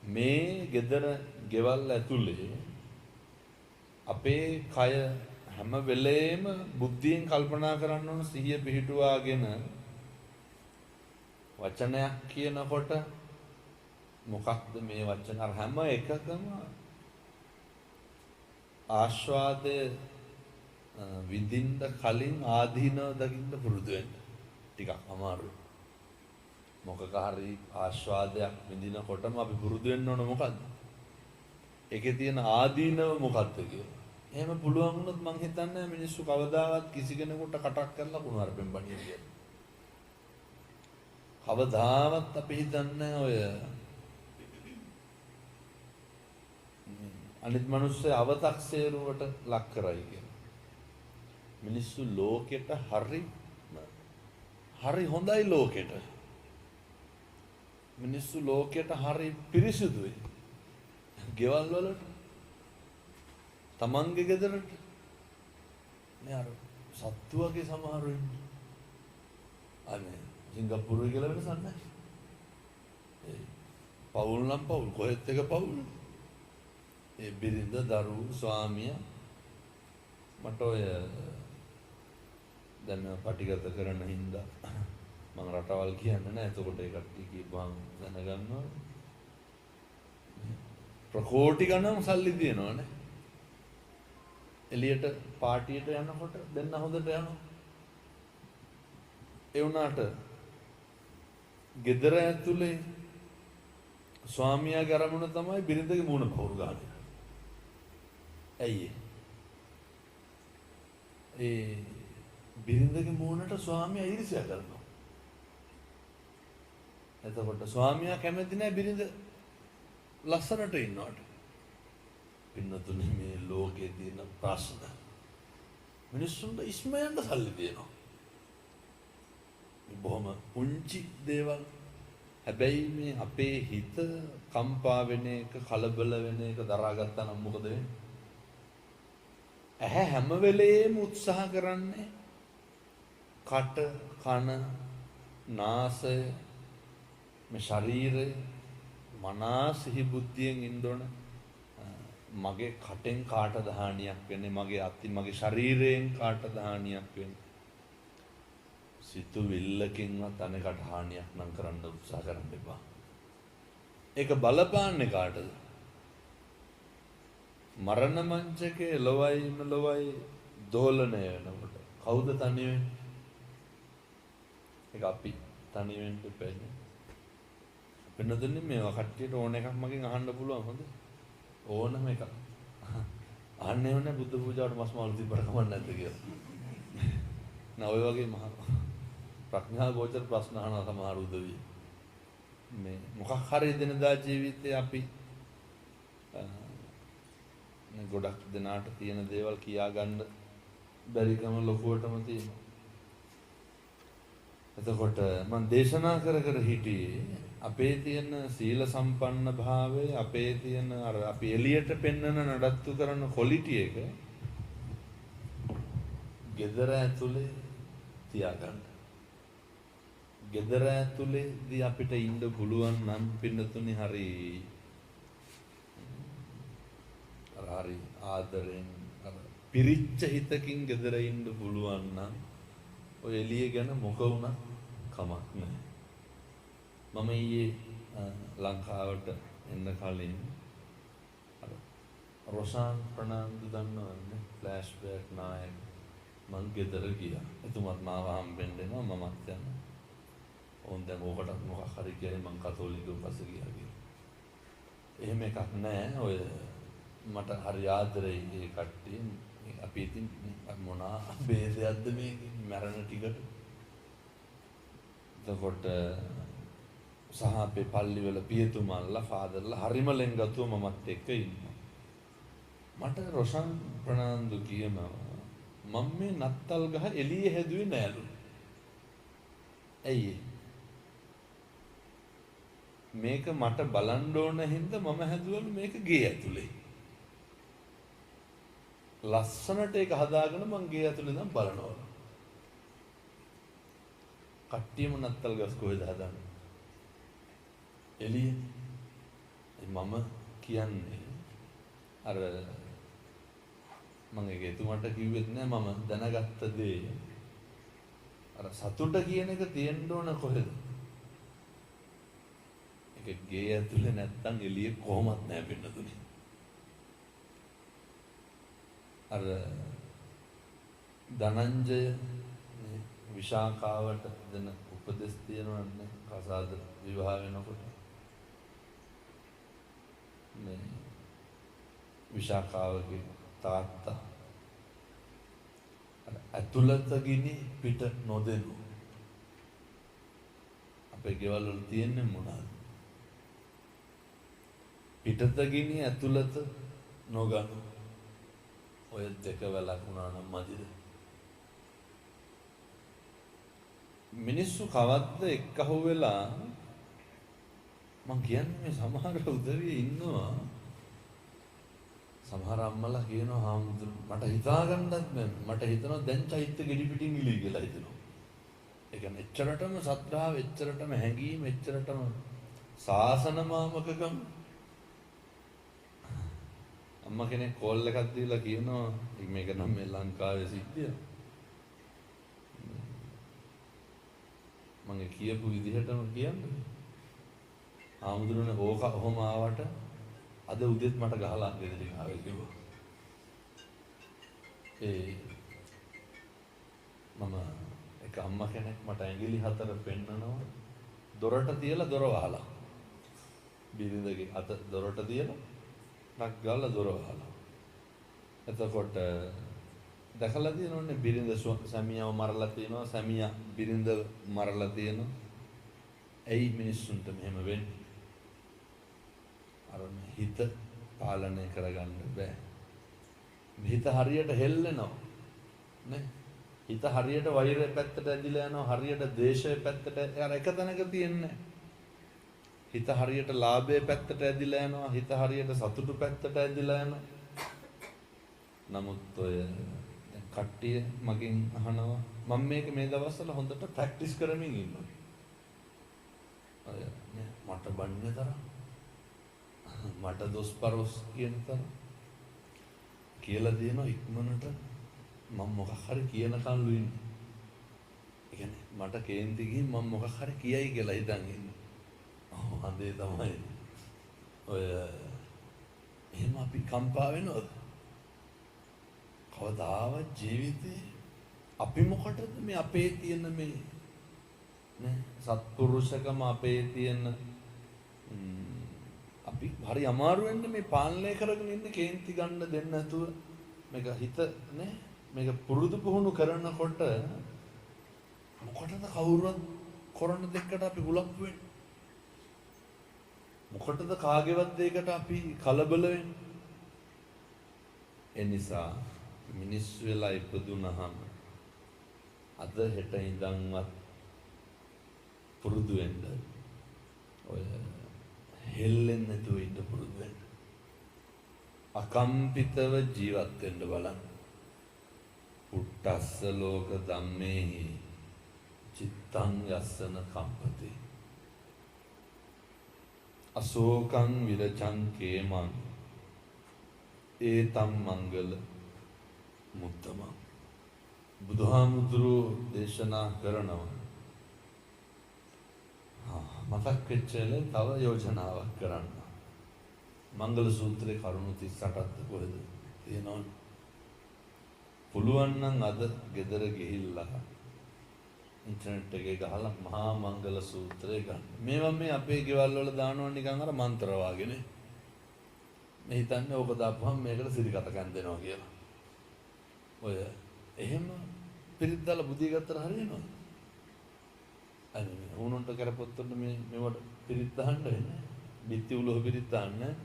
මේ ගෙදර ගෙවල් ඇතුලේ අපේ කය හැම වෙලේම බුද්ධියෙන් කල්පනා කරන්න ඕන, සිහිය පිහිටුවාගෙන වචනයක් කියනකොට මොකක්ද මේ වචන අර හැම එකකම ආස්වාදය විඳින්න කලින් ආදීනව දකින්න පුරුදු වෙන්න. ටිකක් අමාරුයි. මොකක හරි ආස්වාදයක් විඳිනකොටම අපි පුරුදු වෙන්න ඕන මොකද්ද? ඒකේ තියෙන ආදීනව මොකක්ද කියලා. එහෙම පුළුවන් වුණොත් මං හිතන්නේ මිනිස්සු කවදාවත් කිසි කෙනෙකුට කටක් කරලා කුණුවarpen බණිය කියලා. කවදාවත් අපි හිතන්නේ ඔය අනිත් මිනිස්සු අව탁සේරුවට ලක් කරයි කියලා. මිනිස්සු ලෝකෙට හරි හොඳයි ලෝකෙට. මිනිස්සු ලෝකෙට හරි පිරිසිදුයි. ගෙවල් වලට තමන්ගේ ගෙදරට මේ අර සත්තු වගේ සමහරු ඉන්නේ. අනේ සිංගප්පූරුවේ කියලා වෙනසක් නැහැ. ඒ පවුල් නම් පවුල් කොහෙත් එක පවුල්. ඒ බිරිඳ දරුවෝ ස්වාමියා මට ඔය දැන් පටිගත කරන හින්දා මම රටවල් කියන්නේ නැහැ. එතකොට ඒ කට්ටිය කියපුවාම දැනගන්නවා. ප්‍රකෝටි ගණන් සල්ලි දෙනවනේ. එළියට පාටියට යනකොට දෙන්න හොඳට යනවා. ඒ වුණාට ගෙදර ඇතුලේ ස්වාමියාගේ අරමුණ තමයි බිරිඳගේ මූණ පවුරු ගන්න. ඇයි ඒ බිරිඳගේ මූණට ස්වාමියා ඊර්ෂ්‍යා කරනවා. එතකොට ස්වාමියා කැමති නැහැ බිරිඳ ලස්සනට ඉන්නවට. පින්නතුනේ මේ ලෝකයේ තියෙන ප්‍රශ්න මිනිස්සුන්ට ඉස්මයන්ට සල්ලි දෙනවා. මේ බොහොම පුංචි දේවල්. හැබැයි මේ අපේ හිත කම්පා වෙන එක, කලබල වෙන එක දරාගත්තා නම් මොකද වෙන්නේ? ඇහැ හැම වෙලේම උත්සාහ කරන්නේ කට, කන, නාසය, මේ ශරීරය මනා සිහි බුද්ධියෙන් ඉන්න ඕන. මගේ කටෙන් කාටද හානියක් වෙන්නේ, මගේ අතින් මගේ ශරීරයෙන් කාටද හානියක් වෙන්නේ. සිතුවිල්ලකින්වත් අනෙකට හානියක් නම් කරන්න උත්සාහ කරන්න එපා. ඒක බලපාන්නේ කාටද? මරණ මංචකේ ලොවයි දෝලණය වෙනකොට කවුද තනි වෙන්නේ? ඒක අපි තනි වෙන්න බැහැ. වෙනදුන්නේ මේවා කට්ටියට ඕන එකක් මගෙන් අහන්න පුළුවන්. හොඳ ඕනම එකක් අහන්නේ නැහැ. බුද්ධ පූජාවට මස් මාළු තිබ්බට කමක් නැද්ද කියලා. නෑ ඔය වගේ මහ ප්‍රඥා ගෝචර ප්‍රශ්න අහන සමහර උදවිය මේ මොකක් හරි දිනදා ජීවිතේ අපි ගොඩක් දෙනාට තියෙන දේවල් කියා ගන්න බැරිකම ලොකුවටම තියෙනවා. එතකොට මම දේශනා කර හිටියේ අපේ තියෙන සීල සම්පන්න භාවය, අපේ තියෙන අර අපි එළියට පෙන්වන නඩත්තු කරන ක්වොලිටි එක gedara ඇතුලේ තියාගන්න. gedara ඇතුලේදී අපිට ඉන්න පුළුවන් නම් පින්නතුනි හරි ආදරෙන් පිරිච්ච හිතකින් gedara ඉන්න පුළුවන් නම් ඔය එළිය ගැන මොක වුණත් කමක් නැහැ. මම ඊයේ ලංකාවට එන්න කලින් රොෂාන් ප්‍රනාන්දු දන්නවනේ ෆ්ලෑෂ් බෑක් නායක මං ගෙදර ගියා. එතුමත් මාව හම්බෙන්න එනවා මමත් යනවා. ඕන් දැන් ඕකට මොකක් හරි කියන්නේ මං කතෝලිකව පස්සේ ගියා කියලා. එහෙම එකක් නැහැ. ඔය මට හරි ආදරෙයි මේ කට්ටිය. අපි ඉතින් මොනවා බේදයක්ද මේ මරණ ටිකට. එතකොට සහ අපේ පල්ලිවල පියතුමල්ලා ෆාදර්ලා හරිම ලෙන්ගතුව මමත් එක්ක ඉන්නවා. මට රොෂන් ප්‍රනාන්දු කියනවා මම මේ නත්තල් ගහ එළියේ හැදුවේ නෑලු. ඇයි මේක මට බලන්න ඕන හින්දා මම හැදුවලු මේක ගේ ඇතුලේ. ලස්සනට ඒක හදාගෙන මං ගේ ඇතුලේ ඉඳන් බලනවා. කට්ටියම නත්තල් ගස් කොහෙද හදන්නේ? එළියේ. මම කියන්නේ අර මම ඒක එතුමන්ට කිව්වෙත් නෑ මම දැනගත්ත දේ. අර සතුට කියන එක තියෙන්න ඕන කොහෙද? ඒක ගේ ඇතුලේ නැත්තම් එළියේ කොහොමත් නෑ වෙන්නදුනේ. අර ධනංජය විශාඛාවට දෙන උපදෙස් තියෙනවනේ කසාද විවාහ වෙනකොට. මේ විශාඛාවගේ තාත්තා ඇතුළත ගිනි පිට නොදෙනු. අපේ ගෙවල් වල තියෙන්නේ මොනවාද? පිටත ගිනි ඇතුළත නොගනු. ඔය දෙක වැළකුණා නම් මදිද? මිනිස්සු කවද්ද එක්කහුව වෙලා මං කියන්නේ මේ සමහර උදවිය ඉන්නවා. සමහර අම්මලා කියනවා හාමුදුරු මට හිතා ගන්නත් බෑ. මට හිතනවා දැන් චෛත්‍ය ගෙඩි පිටින් ඉලි කියලා හිතනවා. ඒ කියන්නේ එච්චරටම සත්‍යාව, එච්චරටම හැඟීම, එච්චරටම සාසන මාමකකම්. අම්මා කෙනෙක් කෝල් එකක් දීලා කියනවා මේක නම් මේ ලංකාවේ සිද්ධිය. මම කියපු විදිහටම කියන්නේ. ආමුදුරනේ ඕක ඔහොම ආවට අද උදේත් මට ගහලා ගෙදරින් ආවේ කිව්වා. මම එක අම්මා කෙනෙක් මට ඇඟිලි 4 පෙන්නනවා. දොරට තියලා දොර වහලා. බිරිඳගේ අත දොරට තියලා නක් ගාලා දොර වහලා. එතකොට දැකලා තියෙනවනේ බිරිඳ සැමියාව මරලා තියෙනවා, සැමියා බිරිඳ මරලා තියෙනවා. ඇයි මිනිස්සුන්ට මෙහෙම වෙන්නේ? අර හිත පාලනය කරගන්න බෑ. හිත හරියට හෙල්ලෙනවා නේ. හිත හරියට වෛරය පැත්තට ඇදිලා යනවා, හරියට ද්වේෂය පැත්තට අර එක තැනක තියෙන්නේ. හිත හරියට ලාභයේ පැත්තට ඇදිලා යනවා, හිත හරියට සතුටු පැත්තට ඇදිලා යනවා. නමුත් ඔය කට්ටිය මගෙන් අහනවා මම මේක මේ දවස්වල හොඳට ප්‍රැක්ටිස් කරමින් ඉන්නවා. අය මට බන්නේ තරම් මට දොස් පරොස් කියන තරම් කියලා දෙනවා ඉක්මනට මම මොකක් හරි කියනකන්ලු ඉන්නේ. ඒ කියන්නේ මට කේන්ති ගිහින් මම මොකක් හරි කියයි කියලා හිතන් ඉන්නේ. අනේ තමයි. ඔය එහෙම අපි කම්පා වෙනවද? කවදාවත් ජීවිතේ අපි මොකටද මේ අපේ තියෙන මේ නේ සත්පුරුෂකම අපේ තියෙන අපි හරි අමාරු වෙන්නේ මේ පාලනය කරගෙන ඉන්න කේන්ති ගන්න දෙන්න නැතුව මේක හිත නේ මේක පුරුදු පුහුණු කරනකොට මොකටද කවුරුත් කරන දෙකට අපි හුලප්පු වෙන්නේ? මොකටද කාගේවත් දෙයකට අපි කලබල වෙන්නේ? ඒ නිසා මිනිස්සු වෙලා ඉපදුනහම අද හෙට ඉඳන්වත් පුරුදු වෙන්න ඔය හෙල්ලෙන්නේ නැතුව ඉන්න පුරුදු වෙන්න. අකම්පිතව ජීවත් වෙන්න බලන්න. උට්ටස්ස ලෝක ධම්මේහි චිත්තං යස්සන කම්පති. අශෝකං විරචං කේමං ඒතම් මංගල මුත්තම. බුදුහාමුදුරුවෝ දේශනා කරනවා මතක් වෙච්චල තව යෝජනාවක් කරන්න. මංගල සූත්‍රයේ කරුණු 38ක් කොහෙද තියෙනවනේ. පුළුවන් නම් අද ගෙදර ගිහිල්ලා ඉන්ටර්නෙට් එකේ ගහලා මහා මංගල සූත්‍රය ගන්න. මේවා මේ අපේ ගෙවල් වල දානවා නිකන් අර මන්ත්‍ර වාගේනේ. මේ හිතන්නේ ඕක දාපුවම මේකට සිරිකත කන් දෙනවා කියලා. ඔය එහෙම පිරිත් දාලා බුදිය ගත්තට හරියනවද? අනේ උණුන්ට කරපොත්තොත් මේවට පිරිත් අහන්න වෙන්නේ. බිත්ති උලුහ පිරිත් අහන්න.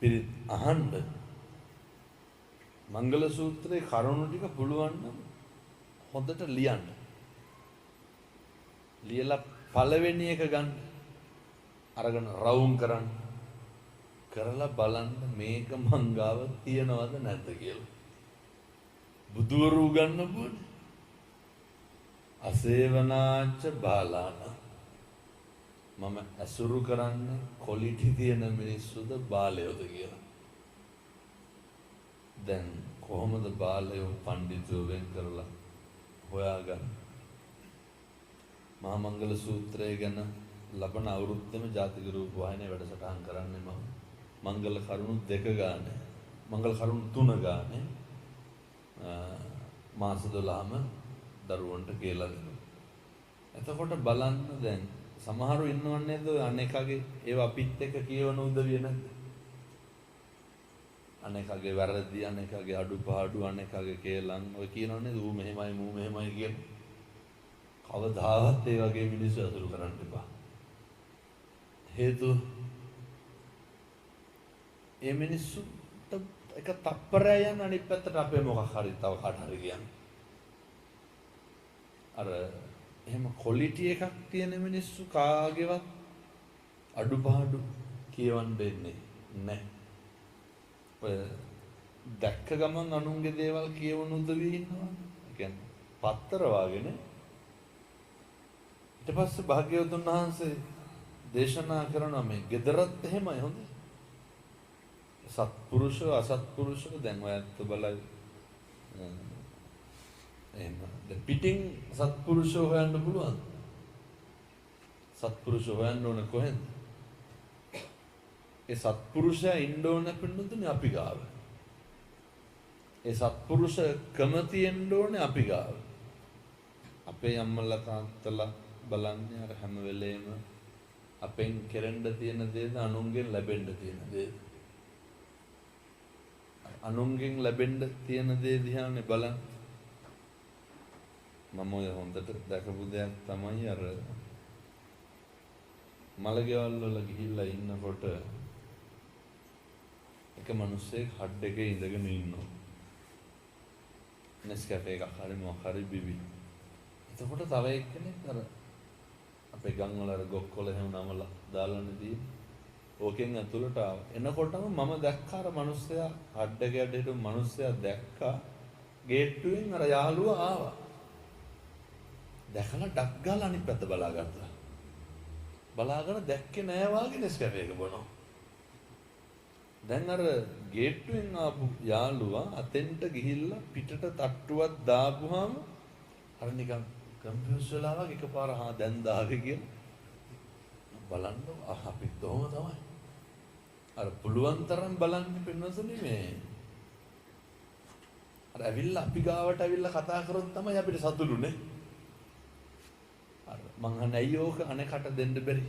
පිරිත් අහන්න. මංගල සූත්‍රයේ කරුණු ටික පුළුවන් නම් හොඳට ලියන්න. ලියලා පළවෙනි එක ගන්න. අරගෙන රවුම් කරන්න. කරලා බලන්න මේක මංගාව තියනවද නැද්ද කියලා. බුදුවරු ගන්න ඕනේ. අසේවනාච්ච බාලාන. මම අසුරු කරන්නේ ක්වොලිටි තියෙන මිනිස්සුද බාලයෝද කියලා. දැන් කොහොමද බාලයෝ පඬිතුයෝ වෙන් කරලා හොයාගන්න? මහා මංගල සූත්‍රය ගැන ලබන අවුරුද්දේම ජාතික රූප වාහිනිය වැඩසටහන් කරන්නේ මම. මංගල කරුණු 2 ගානේ. මංගල කරුණු 3 ගානේ. මාස 12ම දරුවන්ට කියලා දෙනවා. එතකොට බලන්න දැන් සමහරු ඉන්නවන්නේ නේද අනේකගේ ඒව අපිත් එක්ක කියවන උදවිය නැද්ද? අනේකගේ වැරදි අනේකගේ අඩුපාඩු අනේකගේ කේලම් ඔය කියනවනේ ඌ මෙහෙමයි මූ මෙහෙමයි කියන. කවදාවත් ඒ වගේ මිනිස්සු අසුරු කරන්න එපා. හේතුව ඒ මිනිස්සුට එක තප්පරය යන අනිත් පැත්තට අපේ මොකක් හරි තව කාට හරි කියන්නේ. අර එහෙම ක්වොලිටි එකක් තියෙන මිනිස්සු කාගේවත් අඩුපාඩු කියවන්න දෙන්නේ නැහැ. ඔය දැක්ක ගමන් අනුන්ගේ දේවල් කියවන උදවිය ඉන්නවා. ඒ කියන්නේ පත්තර වාගේනේ. ඊට පස්සේ භාග්‍යවතුන් වහන්සේ දේශනා කරනවා මේ gedarat එහෙමයි හොඳ. සත්පුරුෂෝ අසත්පුරුෂෝ දැන් ඔයත් බලයි එහෙම දැන් පිටින් සත්පුරුෂෝ හොයන්න පුළුවන්. සත්පුරුෂෝ හොයන්න ඕන කොහෙන්ද? ඒ සත්පුරුෂයා ඉන්න ඕන පින්නතුනේ අපි ගාව. ඒ සත්පුරුෂ කම තියෙන්න ඕනේ අපි ගාව. අපේ අම්මලා තාත්තලා බලන්නේ අර හැම වෙලේම අපෙන් කෙරෙන්න තියෙන දේද අනුන්ගෙන් ලැබෙන්න තියෙන දේද? අනුන්ගෙන් ලැබෙන්න තියෙන දේ දිහානේ බලන්න. මම ඔය හොඳට දැකපු දෙයක් තමයි අර මලගෙවල් වල ගිහිල්ලා ඉන්නකොට එක මිනිස්සෙක් හඩ් එකේ ඉඳගෙන ඉන්නවා. නෙස්කැෆේ එකක් හරි මොකක් හරි බිබි. එතකොට තව එක්කෙනෙක් අර අපේ ගම් වල අර ගොක්කොල එහෙම නමලා දාලානේ තියෙන්නේ. ඕකෙන් ඇතුළට ආවා. එනකොටම මම දැක්කා අර මිනිස්සයා හඩ් එකේ යට හිටපු මිනිස්සයා දැක්කා ගේට්ටුවෙන් අර යාළුවා ආවා. දැකලා ඩක් ගාලා අනිත් පැත්ත බලාගත්තා. බලාගෙන දැක්කේ නෑ වාගේ නෙස්කැෆේ එක බොනවා. දැන් අර ගේට්ටුවෙන් ආපු යාළුවා අතෙන්ට ගිහිල්ලා පිටට තට්ටුවක් දාපුවාම අර නිකන් කන්ෆියුස් වෙලා වගේ එකපාර දැන් දාවේ කියලා බලන්න අපි තෝම තමයි. අර පුළුවන් තරම් බලන්න පින්නසනේ මේ. අර ඇවිල්ලා අපි ගාවට ඇවිල්ලා කතා කරොත් තමයි අපිට සතුටුනේ. අර මං අහන්නේ ඇයි ඕක අනකට දෙන්න බැරි?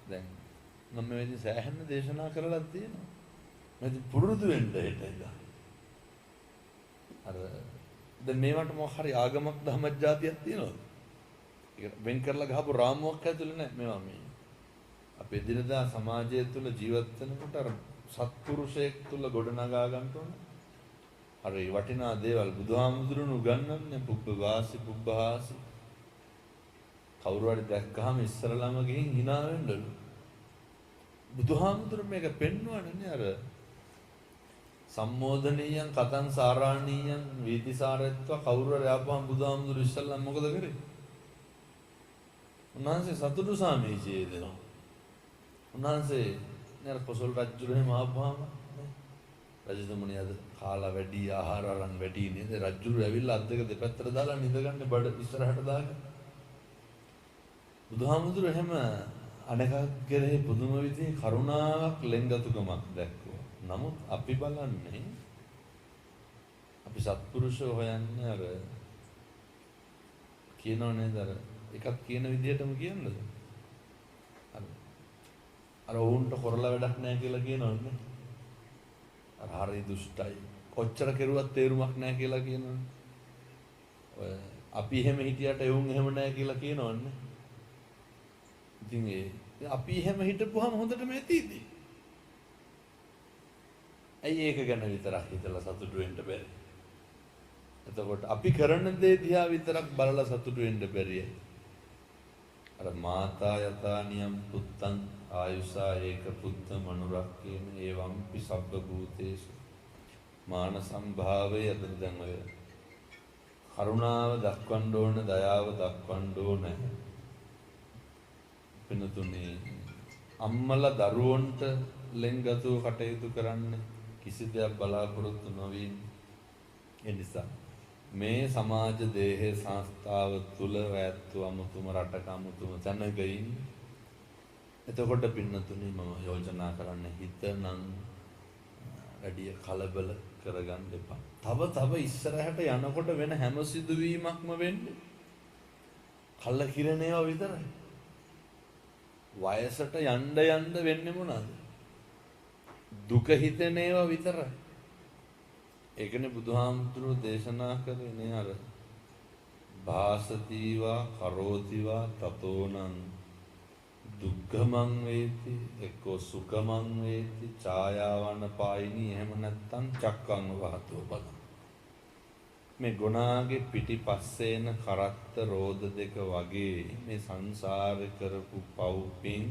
දැන් මම මේ විදිහ සෑහෙන දේශනා කරලා තියෙනවා. මම පුරුදු වෙන්න හිටියද. අර දැන් මේවට මොකක් හරි ආගමක් ධර්මයක් જાතියක් තියෙනවද? ඒක වෙන් කරලා ගහපු රාමුවක් ඇතුළේ නැහැ මේවා මේ. අපේ දිනදා සමාජය තුළ ජීවත් වෙනකොට අර සත්පුරුෂයෙක් තුළ ගොඩනගා ගන්න ඕන. අර ඒ වටිනා දේවල් බුදුහාමුදුරුවෝ උගන්වන්නේ පුබ්බවාසි පුබ්බහාසි. කවුරු හරි දැක්කහම ඉස්සරළම ගිහින් hina වෙන්නලු. බුදුහාමුදුරුවෝ මේක පෙන්වන්නේ අර සම්මෝධනීයං කතං සාරාණීයං වීතිසාරත්ව කවුරු හරි ආපුවම බුදුහාමුදුරුවෝ ඉස්සරළම මොකද කරේ? උන්වහන්සේ සතුටු සාමීචියේ දෙනවා. උන්වහන්සේ නේද කොසල් රජුරෙම ආපුවාම රජතුමනි අද කාලා වැඩි ආහාර අරන් වැඩි නේද රජුරු ඇවිල්ලා අත් දෙක දෙපැත්තට දාලා නිදගන්න බඩ ඉස්සරහට දාගෙන බුදුහාමුදුරුවෝ එහෙම අනකක් කෙරෙහි පුදුම විදිහේ කරුණාවක් ලෙන්ගතුකමක් දැක්වුවා. නමුත් අපි බලන්නේ අපි සත්පුරුෂෝ හොයන්නේ අර කියනෝ නේද අර එකක් කියන විදිහටම කියන්නද? අර වුන්ට කරලා වැඩක් නැහැ කියලා කියනවනේ. අර හරි දුෂ්ටයි. කොච්චර කෙරුවත් තේරුමක් නැහැ කියලා කියනවනේ. ඔය අපි එහෙම හිටියට එවුන් එහෙම නැහැ කියලා කියනවනේ. ඉතින් අපි එහෙම හිටපුවාම හොඳටම ඇතිද? ඇයි ඒක ගැන විතරක් හිතලා සතුටු වෙන්න බැරි? එතකොට අපි කරන දේ දිහා විතරක් බලලා සතුටු වෙන්න බැරියයි. අර මාතා යතානියම් පුත්තං ආයුසා ඒක පුත්ත මනුරක්කේන ඒවම්පි සබ්බ භූතේසු මාන සම්භාවය දැන් ඔය කරුණාව දක්වන්න ඕන දයාව දක්වන්න ඕන පින්තුනේ අම්මලා දරුවන්ට ලෙන්ගතුව කටයුතු කරන්න කිසි දෙයක් බලාපොරොත්තු නොවීම ඒ නිසා මේ සමාජ දේහේ සංස්ථාව තුල වැයත්තු අමුතුම රටක අමුතුම තැනක ඉන්නේ. එතකොට පින්නතුනි මම යෝජනා කරන්නේ හිතනම් වැඩි කලබල කරගන්න එපා. තව ඉස්සරහට යනකොට වෙන හැම සිදුවීමක්ම වෙන්නේ කල්ල කිරණේවා විතරයි. වයසට යන්න වෙන්නේ මොනවාද? දුක හිතෙනේවා විතරයි. ඒකනේ බුදුහාමුදුරුවෝ දේශනා කරන්නේ අර භාසතිවා කරෝතිවා තතෝනං දුක්ඛමං වේති එක්කෝ සුඛමං වේති ඡායාවන පායිනී එහෙම නැත්තම් චක්කං වහතෝ බල මේ ගුණාගේ පිටිපස්සේන කරත්ත රෝද දෙක වගේ මේ සංසාරේ කරපු පව්පින්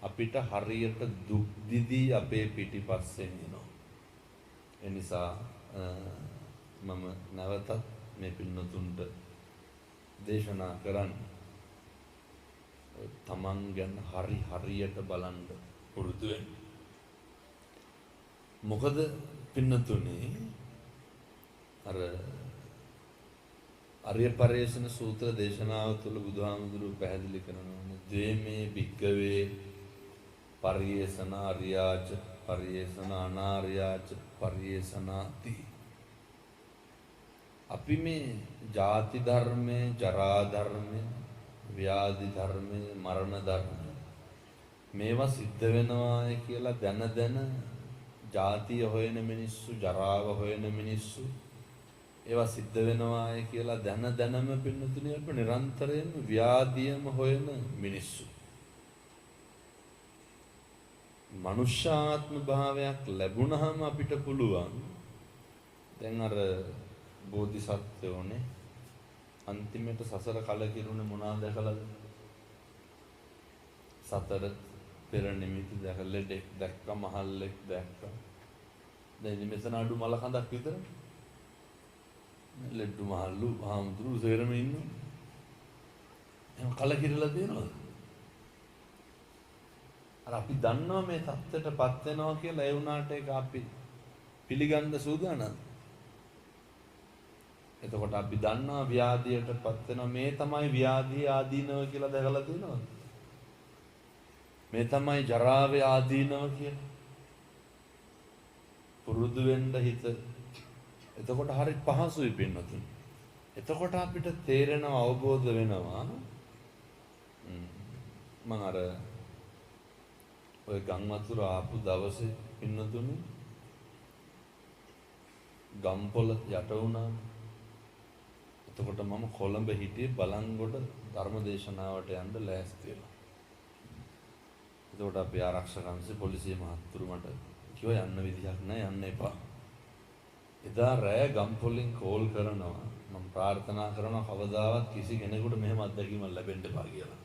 අපිට හරියට දුක් දිදී අපේ පිටිපස්සෙන් එනවා. එනිසා මම නැවතත් මේ පින්නතුන්ට දේශනා කරන්න තමන් ගැන හරියට බලන්න පුරුදු වෙන්න. මොකද පින්නතුනේ අර ආර්ය පරිශන සූත්‍ර දේශනාව තුළ බුදුහාමුදුරුවෝ පැහැදිලි කරනවා ද්වේමේ භික්ඛවේ පරියේසන ආර්යාච පරියේසන අනාර්යාච පරියේසනාති. අපි මේ ජාති ධර්මයේ ජරා ධර්මයේ ව්‍යාධි ධර්මයේ මරණ ධර්මයේ මේවා සිද්ධ වෙනවායි කියලා දැන ජාතිය හොයන මිනිස්සු ජරාව හොයන මිනිස්සු ඒවා සිද්ධ වෙනවායි කියලා දැනම පින්නතුණිය අප නිරන්තරයෙන්ම ව්‍යාධියම හොයන මිනිස්සු මනුෂ්‍යාත්ම භාවයක් ලැබුණාම අපිට පුළුවන් දැන් අර බෝධිසත්වෝනේ අන්තිමට සසර කලකිරුණේ මොනවාද දැකලාද? සතර පෙර නිමිති දැකලා ලෙඩෙක් දැක්ක මහල්ලෙක් දැක්ක. දැන් මෙතන අඩු මල කඳක් විතර ලෙඩු මහල්ලු හාමුදුරු සේරම ඉන්නවා. එහෙනම් කලකිරලා තියෙනවද? අර අපි දන්නවා මේ தත්ත්වයටපත් වෙනවා කියලා. ඒ වුණාට ඒක අපි පිළිගන්න සූදානම්. එතකොට අපි දන්නවා ව්‍යාධියටපත් වෙනවා. මේ තමයි ව්‍යාධිය ආදීනව කියලා දැකලා තියෙනවා. මේ තමයි ජරාවේ ආදීනව කියලා. පුරුදු වෙන්න හිත. එතකොට හරි පහසුයි පින්නතුනි. එතකොට අපිට තේරෙනවා අවබෝධ වෙනවා මම අර ඔය ගම් වතුර ආපු දවසේ පින්නතුනි ගම්පොළ යට වුණා. එතකොට මම කොළඹ හිටියේ බලංගොඩ ධර්මදේශනාවට යන්න ලෑස්ති වෙලා. එතකොට අපි ආරක්ෂක අංශේ පොලිසිය මහත්තුරු මට කිව්වා යන්න විදිහක් නැහැ යන්න එපා. එදා රෑ ගම්පොළෙන් කෝල් කරනවා මම ප්‍රාර්ථනා කරනවා කවදාවත් කිසි කෙනෙකුට මෙහෙම අත්දැකීමක් ලැබෙන්න එපා කියලා.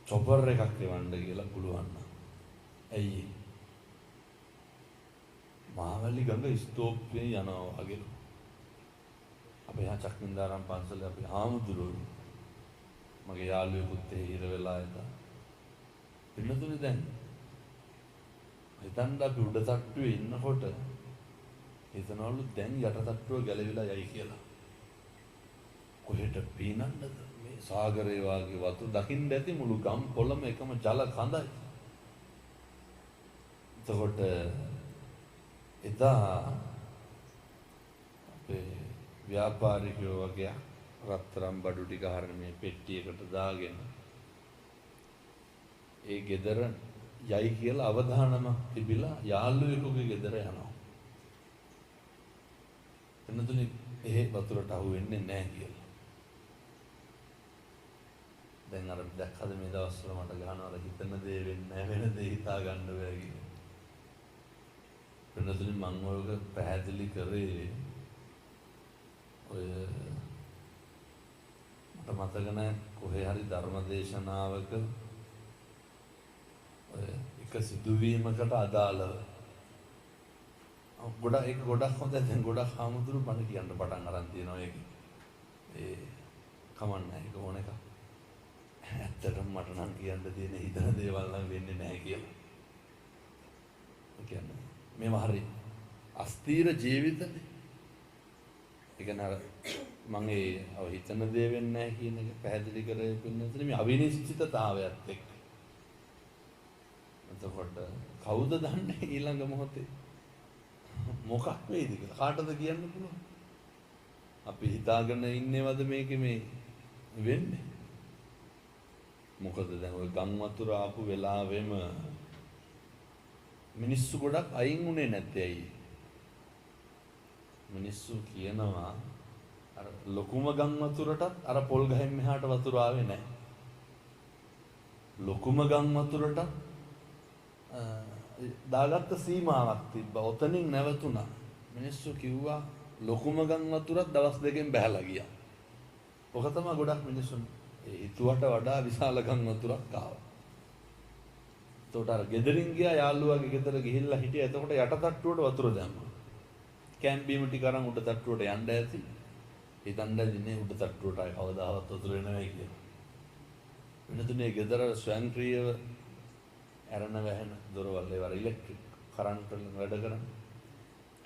චොපර් එකක් එවන්න කියලා පුළුවන් නම්. ඇයි? මහවැලි ගඟ ස්තෝප්පේ යනවා වගේ. අපි හා චක්නින්දාරම් පන්සලේ අපි හාමුදුරුවෝ මගේ යාළුවෙකුත් හිර වෙලා ඉඳා. පින්නතුනේ දැන් හිතන්න අපි උඩ තට්ටුවේ ඉන්නකොට හිතනවලු දැන් යට තට්ටුව ගැලවිලා යයි කියලා. කොහෙට පීනන්නද මේ සාගරේ වාගේ වතුර දකින්න ඇති මුළු ගම් පොළම එකම ජල කඳයි. එතකොට එදා අපේ ව්‍යාපාරිකයෝ වගේ රත්තරන් බඩු ටික හරින මේ පෙට්ටියකට දාගෙන ඒ ගෙදර යයි කියලා අවධානමක් තිබිලා යාළුවෙකුගේ ගෙදර යනවා. එන්නතුනි එහෙ වතුරට අහු වෙන්නේ නැහැ කියලා. දැන් අර දැක්කද මේ දවස්වල මට ගහනවා හිතන දේ වෙන්නේ නැහැ වෙන දේ හිතා ගන්න බෑ කියලා. එන්නතුනි මම ඔයක පැහැදිලි කරේ ඔය මට මතක නැහැ කොහේ හරි ධර්මදේශනාවක එක සිදුවීමකට අදාළව ගොඩක් හොඳ දැන් ගොඩක් හාමුදුරු බණ කියන්න පටන් අරන් තියෙනවා ඒක. ඒ කමන්නේ ඒක ඕන එක. ඇත්තටම මට නම් කියන්න තියෙන හිතන දේවල් නම් වෙන්නේ නැහැ කියලා. ඒ කියන්නේ මේව හරි අස්තීර ජීවිතනේ. ඒ කියන්නේ අර මම ඒ හිතන දේ වෙන්නේ නැහැ කියන එක පැහැදිලි කරේ පින්නතනේ මේ අවිනිශ්චිතතාවයත් එක්ක. එතකොට කවුද දන්නේ ඊළඟ මොහොතේ මොකක් වෙයිද කියලා කාටද කියන්න පුළුවන්? අපි හිතාගෙන ඉන්නේවද මේකේ මේ වෙන්නේ? මොකද දැන් ඔය ගම් වතුර ආපු වෙලාවෙම මිනිස්සු ගොඩක් අයින් උනේ නැත්තේ ඇයි? මිනිස්සු කියනවා අර ලොකුම ගම් වතුරටත් අර පොල් ගහෙන් මෙහාට වතුර ආවේ නැහැ. ලොකුම ගම් වතුරට දාගත්ත සීමාවක් තිබ්බා. ඔතනින් නැවතුණා. මිනිස්සු කිව්වා ලොකුම ගම් වතුරත් දවස් දෙකෙන් බහැලා ගියා. ඔක තමයි ගොඩක් මිනිස්සුන් හිතුවට වඩා විශාල ගම් වතුරක් ආවා. එතකොට අර ගෙදරින් ගියා යාළුවාගේ ගෙදර ගිහිල්ලා හිටියා. එතකොට යට තට්ටුවට වතුර දැම්මා. කැම්බීම ටික අරන් උඩ තට්ටුවට යන්න ඇති. හිතන්න ඉන්නේ උඩ තට්ටුවට ආය කවදාවත් වතුර එන්නේ කියලා. වෙනතුනේ ගෙදර ස්වයංක්‍රීයව ඇරණ වැහෙන දොරවල් ඒවර ඉලෙක්ට්‍රික් කරන්ට් වලින් වැඩ කරන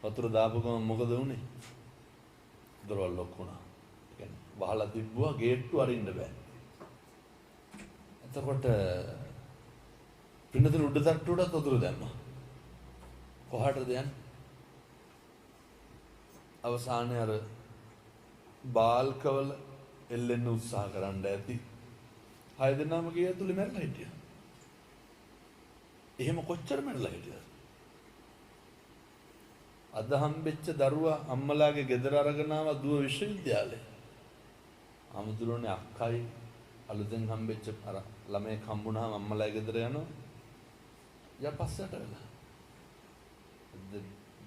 වතුර දාපු ගමන් මොකද වුනේ? දොරවල් ලොක් වුණා. ඒ කියන්නේ වහලා තිබ්බුවා ගේට්ටු අරින්න බෑ. එතකොට පින්නතුනේ උඩ තට්ටුවටත් වතුර දැම්මා. කොහාටද යන්නේ? අවසානයේ අර බාල්කවල එල්ලෙන්න උත්සාහ කරන්න ඇති. 6 දෙනාම ගිය ඇතුලේ මැරලා හිටියා. එහෙම කොච්චර මැරලා හිටියද? අද හම්බෙච්ච දරුවා අම්මලාගේ ගෙදර අරගෙන ආවා දුව විශ්වවිද්‍යාලේ. අමුතුරුනේ අක්කයි අලුතෙන් හම්බෙච්ච අර ළමයෙක් හම්බුනහම අම්මලාගේ ගෙදර යනවා. යා පස්සට වෙලා.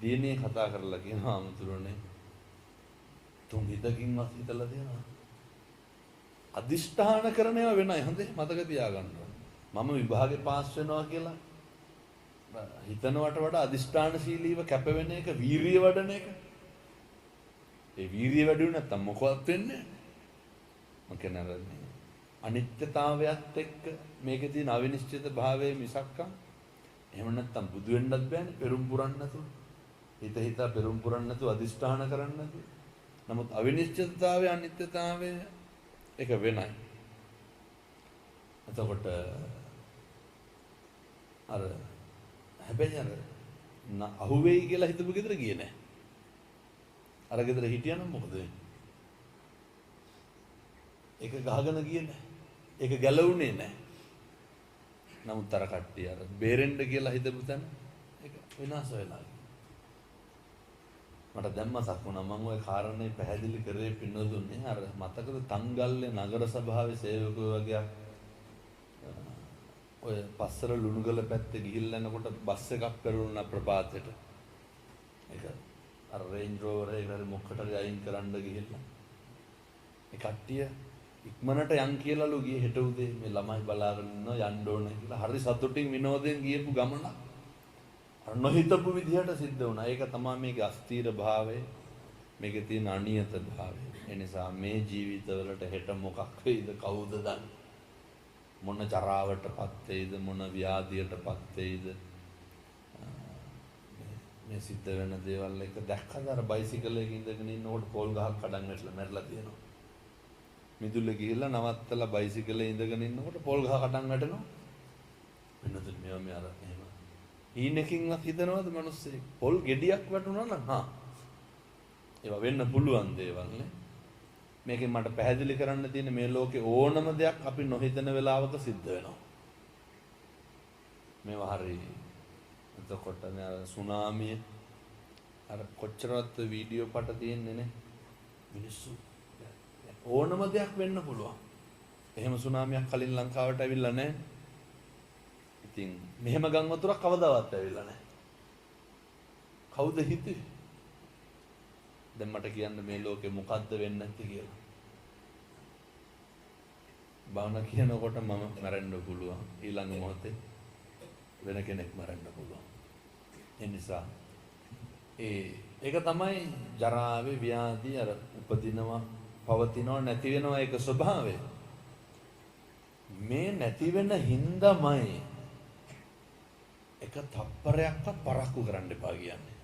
දිනේ කතා කරලා කියනවා අමුතුරුනේ තුන් හිතකින්වත් හිතලා දෙනවා. අදිෂ්ඨාන කරන ඒවා වෙනයි හොඳේ මතක තියාගන්න ඕනේ. මම විභාගේ පාස් වෙනවා කියලා හිතනවට වඩා අදිෂ්ඨානශීලීව කැප වෙන එක වීරිය වඩන එක. ඒ වීරිය වැඩි නැත්නම් මොකවත් වෙන්නේ නැහැ. මම කියන්නේ අනිත්‍යතාවයත් එක්ක මේකේ තියෙන අවිනිශ්චිත භාවය මිසක්ක එහෙම නැත්නම් බුදු වෙන්නත් බෑනේ පෙරම් පුරන්න නැතුව. හිත හිතා පෙරම් පුරන්න නැතුව අදිෂ්ඨාන කරන්න නැතුව. නමුත් අවිනිශ්චිතතාවය අනිත්‍යතාවය එක වෙනයි. එතකොට අර හැබැයි අර අහුවෙයි කියලා හිතපු ගෙදර ගියේ නැහැ. අර ගෙදර හිටියනම් මොකද වෙන්නේ? ඒක ගහගෙන ගියේ නැහැ. ඒක ගැලවුනේ නැහැ. නමුත් අර කට්ටිය අර බේරෙන්න කියලා හිතපු තැන ඒක විනාශ වෙලා ගියා. මට දැන් මතක් වුණා මම ওই කාරණේ පැහැදිලි කරේ පින්නදුන්නේ අර මතකද තංගල්ලේ නගර සභාවේ සේවකයෝ වගේ ඔය පස්සර ලුණුගල පැත්තේ ගිහිල්ලා යනකොට බස් එකක් පෙරළුණා ප්‍රපාතයට. ඒක අර රේන්ජ් රෝවර් එකකට මොකටද අයින් කරන්න ගිහිල්ලා. ඒ කට්ටිය ඉක්මනට යන් කියලාලු ගියේ හෙට උදේ මේ ළමයි බලාගෙන ඉන්නවා යන්න ඕන කියලා. හරි සතුටින් විනෝදයෙන් ගියපු ගමන අර නොහිතපු විදිහට සිද්ධ වුණා. ඒක තමයි මේකේ අස්තීර භාවය. මේකේ තියෙන අනියත භාවය. ඒ නිසා මේ ජීවිතවලට හෙට මොකක් වෙයිද කවුද දන්නේ? මොන ජරාවටපත් වෙයිද මොන ව්‍යාධියටපත් වෙයිද මේ සිද්ධ වෙන දේවල් එක දැක්කද අර බයිසිකලයක ඉඳගෙන ඉන්නකොට පොල් ගහක් කඩන් වැටලා මැරලා තියෙනවා. මිදුල්ල ගිහිල්ලා නවත්තලා බයිසිකලේ ඉඳගෙන ඉන්නකොට පොල් ගහ කඩන් වැටෙනවා. වෙනතුන් මේ අර එහෙම ඊනකින්වත් හිතනවද මිනිස්සෙක් පොල් ගෙඩියක් වැටුණා නම් ඒවා වෙන්න පුළුවන් දේවල් නේ. මේකෙන් මට පැහැදිලි කරන්න තියෙන මේ ලෝකේ ඕනම දෙයක් අපි නොහිතන වෙලාවක සිද්ධ වෙනවා. මේවා හරි. එතකොට මේ සුනාමිය අර කොච්චරවත් වීඩියෝ පට තියෙන්නේ නේ. මිනිස්සු ඕනම දෙයක් වෙන්න පුළුවන්. එහෙම සුනාමියක් කලින් ලංකාවට ඇවිල්ලා නැහැ. ඉතින් මෙහෙම ගම් වතුරක් කවදාවත් ඇවිල්ලා නැහැ. කවුද හිතුවේ? දැන් මට කියන්න මේ ලෝකේ මොකද්ද වෙන්නේ නැති කියලා. භාවනා කියනකොට මම මැරෙන්න පුළුවන්. ඊළඟ මොහොතේ වෙන කෙනෙක් මැරෙන්න පුළුවන්. ඒ නිසා ඒක තමයි ජරාවේ ව්‍යාධි අර උපදිනවා පවතිනවා නැති වෙනවා ඒක ස්වභාවය. මේ නැති වෙන හින්දාමයි එක තප්පරයක්වත් පරක්කු කරන්න එපා කියන්නේ.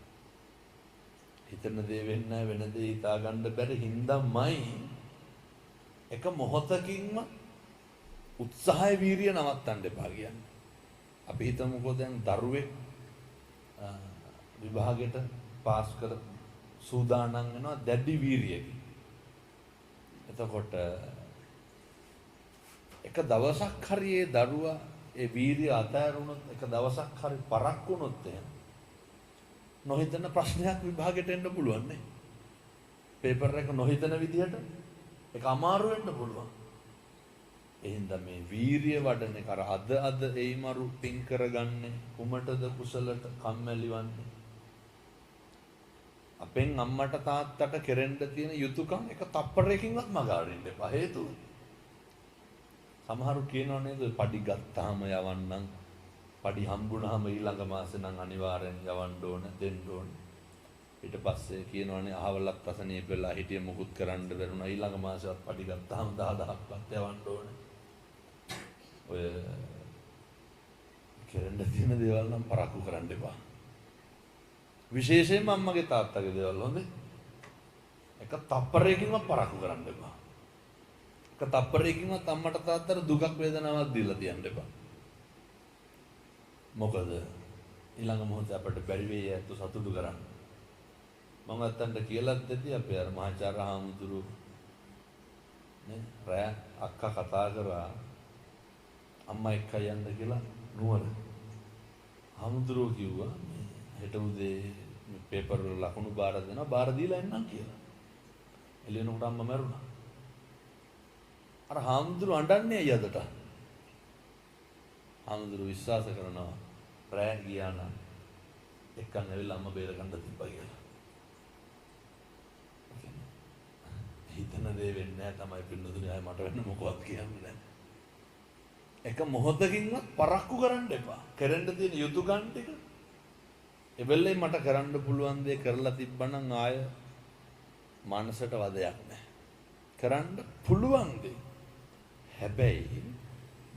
හිතන දේ වෙන්නේ වෙන දේ හිතා ගන්න බැරි හින්දාමයි එක මොහොතකින්ම උත්සාහය වීරිය නවත්තන්න එපා කියන්නේ. අපි හිතමුකෝ දැන් දරුවෙක් විභාගෙට පාස් කර සූදානම් වෙනවා දැඩි වීරියකින්. එතකොට එක දවසක් හරි ඒ දරුවා ඒ වීරිය අතහැරුණොත් එක දවසක් හරි පරක්කු වුණොත් එහෙම නොහිතන ප්‍රශ්නයක් විභාගෙට එන්න පුළුවන් නේ. පේපර් එක නොහිතන විදිහට ඒක අමාරු වෙන්න පුළුවන්. එහෙනම් මේ වීරිය වඩන එක අර අද එයි මරු පින් කරගන්නේ කුමටද කුසලට කම්මැලිවන්නේ. අපෙන් අම්මට තාත්තට කෙරෙන්න තියෙන යුතුයකම් එක තප්පරයකින්වත් මග අරින්න එපා. හේතුව සමහරු කියනවා නේද පඩි ගත්තාම යවන්නම් පඩි හම්බුනහම ඊළඟ මාසේ නම් අනිවාර්යෙන් යවන්න ඕන දෙන්න ඕන. ඊට පස්සේ කියනවානේ අහවලක් අසනීප වෙලා හිටිය මොකුත් කරන්න බැරුණා ඊළඟ මාසෙවත් පඩි ගත්තාම 10000ක්වත් යවන්න ඕන. ඔය කෙරෙන්න තියෙන දේවල් නම් පරක්කු කරන්න එපා. විශේෂයෙන්ම අම්මගේ තාත්තගේ දේවල් හොඳේ. එක තප්පරයකින්වත් පරක්කු කරන්න එපා. එක තප්පරයකින්වත් අම්මට තාත්තට දුකක් වේදනාවක් දීලා තියන්න එපා. මොකද ඊළඟ මොහොතේ අපිට බැරි වෙයි ඇත්ත සතුටු කරන්න. මම අතන්ට කියලා දෙද්දී අපේ අර මහාචාර්ය හාමුදුරු නේ රෑ අක්කා කතා කරා අම්මා එක්ක යන්න කියලා නුවර. හාමුදුරුවෝ කිව්වා හෙට උදේ පේපර් වල ලකුණු බාර දෙනවා බාර දීලා එන්නම් කියලා. එළියනකොට අම්මා මැරුණා. අර හාමුදුරුවෝ අඬන්නේ යදට. හාමුදුරුවෝ විශ්වාස කරනවා රෑ ගියා නම් එක්කන් ඇවිල්ලා අම්මා බේර ගන්න තිබ්බා කියලා. හිතන දේ වෙන්නේ නැහැ තමයි පින්නතුනේ ආයේ මට වෙන්න මොකවත් කියන්නේ නැහැ. එක මොහොතකින්වත් පරක්කු කරන්න එපා. කරන්න තියෙන යුතුයකම් ටික එබැලේ මට කරන්න පුළුවන් දේ කරලා තිබ්බනම් ආය මානසට වදයක් නැහැ. කරන්න පුළුවන් දේ හැබැයි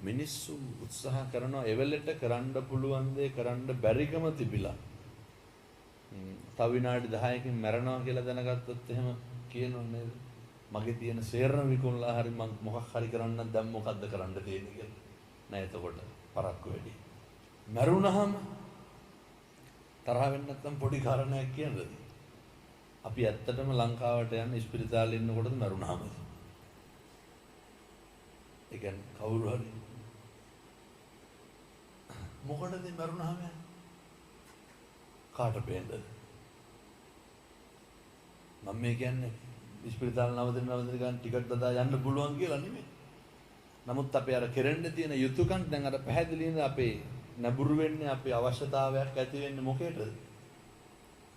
මිනිස්සු උත්සාහ කරනවා එවලට කරන්න පුළුවන් දේ කරන්න බැරිකම තිබිලා. තව විනාඩි 10කින් මැරෙනවා කියලා දැනගත්තොත් එහෙම කියනෝ නේද? මගේ තියෙන සේරම විකුණලා හරි මම මොකක් හරි කරන්න දැන් මොකද්ද කරන්න තියෙන්නේ කියලා. නෑ එතකොට පරක්කු වැඩි. මැරුණාම තරහ වෙන්නේ නැත්නම් පොඩි කාරණයක් කියන්නද? අපි ඇත්තටම ලංකාවට යන ඉස්පිරිතාලේ ඉන්නකොටද මැරුණාම. ඒ කියන්නේ කවුරු හරි මොකටද මැරුණාම යන්නේ? කාට බේන්ද? මම මේ කියන්නේ ඉස්පිරිතාල නවදින ගන්න ටිකට් දදා යන්න පුළුවන් කියලා නෙමෙයි. නමුත් අපේ අර කෙරෙන්න තියෙන යුතුයකම් දැන් අර පැහැදිලිව අපේ නැඹුරු වෙන්නේ අපේ අවශ්‍යතාවයක් ඇති වෙන්නේ මොකේද?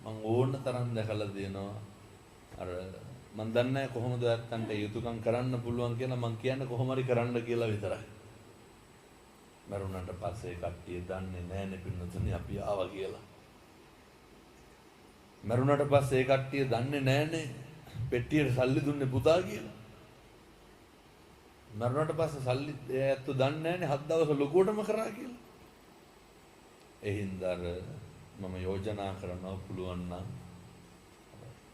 මම ඕන තරම් දැකලා දෙනවා. අර මම දන්නේ කොහොමද නැත්තන්ට යුතුයකම් කරන්න පුළුවන් කියලා මම කියන්නේ කොහොම හරි කරන්න කියලා විතරයි. මරුණාට පස්සේ කට්ටිය දන්නේ නැහැනේ පින්නතුනේ අපි ආවා කියලා. මරුණාට පස්සේ ඒ කට්ටිය දන්නේ නැහැනේ පෙට්ටියට සල්ලි දුන්නේ පුතා කියලා. මරුණාට පස්සේ සල්ලි ඇත්ත දන්නේ නැහැනේ 7 දවස් ලොකුවටම කරා කියලා. ඒ හින්දා මම යෝජනා කරනවා පුළුවන් නම්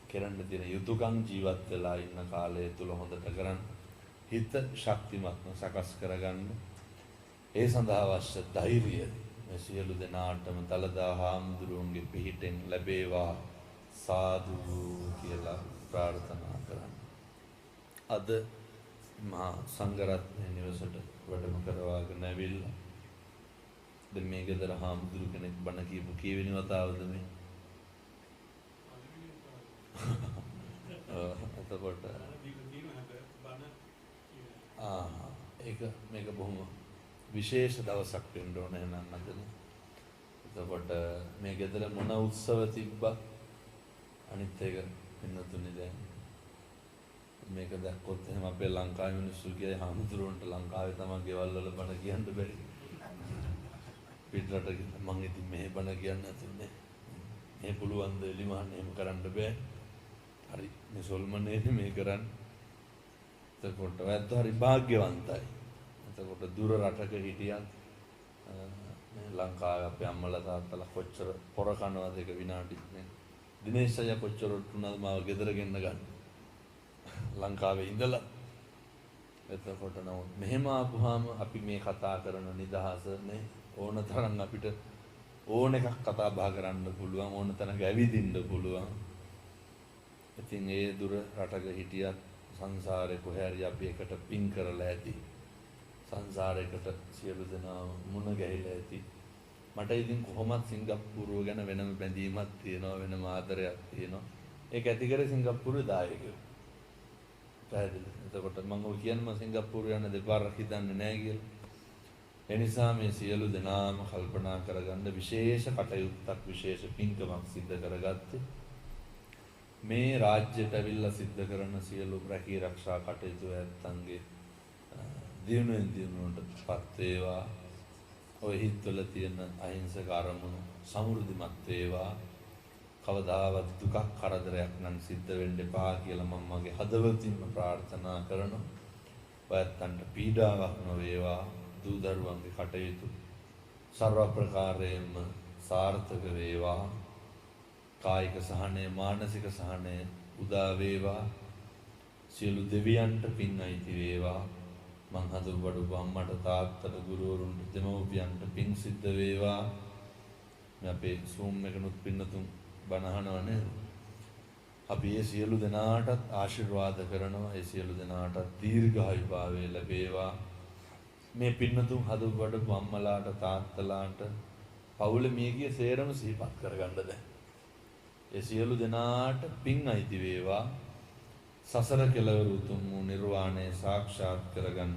කරන්න තියෙන යුතුයකම් ජීවත් වෙලා ඉන්න කාලය තුල හොඳට කරන් හිත ශක්තිමත්ව සකස් කරගන්න. ඒ සඳහා අවශ්‍ය ධෛර්යය මේ සියලු දෙනාටම දලදා හාමුදුරුවන්ගේ පිහිටෙන් ලැබේවා සාදු කියලා ප්‍රාර්ථනා කරන්න. අද මහා සංඝරත්නයේ නිවසට වැඩම කරවාගෙන ඇවිල්ලා දැන් මේ ගෙදර හාමුදුරු කෙනෙක් බණ කියපු කීවෙනි වතාවද මේ? එතකොට ඒක මේක බොහොම විශේෂ දවසක් වෙන්න ඕනේ නේද අදනේ. එතකොට මේ ගෙදර මොන උත්සව තිබ්බා අනිත් එක පින්නතුනේ දැන් මේක දැක්කොත් එහෙනම් අපේ ලංකාවේ මිනිස්සු කියයි හාමුදුරුවන්ට ලංකාවේ තමයි ගෙවල් වල බණ කියන්න බැරි. පිටරට මම ඉතින් මෙහෙ බණ කියන්න නැතුනේ. මේ පුළුවන් ද එලිමහන් එහෙම කරන්න බෑ. හරි මේ සොල්මනේ මේ කරන්නේ. එතකොට ඔයත් හරි වාග්යවන්තයි. එතකොට දුර රටක හිටියත් මේ ලංකාවේ අපේ අම්මලා තාත්තලා කොච්චර පොර කනවද එක විනාඩි නේ. දිනේශ් අයියා කොච්චර උතුණාද මාව ගෙදර ගෙන්න ගන්න. ලංකාවේ ඉඳලා. එතකොට නමුත් මෙහෙම ආපුවාම අපි මේ කතා කරන නිදහස නේ ඕන තරම් අපිට ඕන එකක් කතා බහ කරන්න පුළුවන් ඕන තැනක ඇවිදින්න පුළුවන්. ඉතින් ඒ දුර රටක හිටියත් සංසාරේ කොහේ හරි අපි එකට පින් කරලා ඇති. සංසාරයකට සියලු දෙනා මුණ ගැහිලා ඇති. මට ඉතින් කොහොමත් සිංගප්පූරුව ගැන වෙනම බැඳීමක් තියෙනවා වෙනම ආදරයක් තියෙනවා. ඒක ඇති කරේ සිංගප්පූරුවේ දායකයෝ. පැහැදිලි. එතකොට මම ඔය කියන්නේ සිංගප්පූරුව යන දෙපාරක් හිතන්නේ නැහැ කියලා. ඒ නිසා මේ සියලු දෙනාම කල්පනා කරගන්න විශේෂ කටයුත්තක් විශේෂ පින්කමක් සිද්ධ කරගත්තේ. මේ රාජ්‍යයට අවිල්ලා සිද්ධ කරන සියලු රැකී ආරක්ෂා කටයුතු ඇත්තන්ගේ දිනුවෙන් දිනුවටපත් වේවා. ඔය හිත්වල තියෙන අහිංසක අරමුණු සමෘද්ධිමත් වේවා. කවදාවත් දුකක් කරදරයක් නම් සිද්ධ වෙන්න එපා කියලා මම මගේ හදවතින්ම ප්‍රාර්ථනා කරනවා. ඔයත්තන්ට පීඩාවක් නොවේවා. දූ දරුවන්ගේ කටයුතු සර්ව ප්‍රකාරයෙන්ම සාර්ථක වේවා. කායික සහනය මානසික සහනය උදා වේවා. සියලු දෙවියන්ට පින් අයිති වේවා. මං හදුබඩු අම්මට තාත්තට ගුරුවරුන්ට දෙමව්පියන්ට පින් සිද්ධ වේවා. මේ අපේ Zoom එකනොත් පින්නතුන් බණ අහනවා නේද? අපි මේ සියලු දෙනාටත් ආශිර්වාද කරනවා. ඒ සියලු දෙනාටත් දීර්ඝායුභාවය ලැබේවා. මේ පින්නතුන් හදුබඩු අම්මලාට තාත්තලාට පවුල මියගිය සේරම සිහිපත් කරගන්න දැන්. ඒ සියලු දෙනාට පින් අයිති වේවා. සසර කෙලවර උතුම් වූ නිර්වාණය සාක්ෂාත් කරගන්න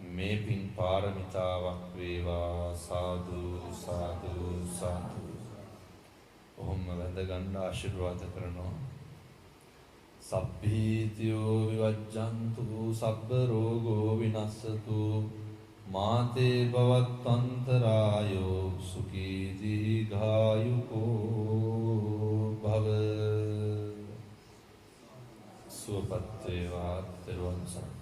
මේ පින් පාරමිතාවක් වේවා. සාදු සාදු සාදු. ඔහොම වැඳ ගන්න ආශිර්වාද කරනවා. සබ්බීතියෝ විවජ්ජන්තු සබ්බ රෝගෝ විනස්සතු මාතේ භවත්වන්තරායෝ සුඛී දීඝායුකෝ භව. සුවපත් වේවා. තෙරුවන් සරණයි.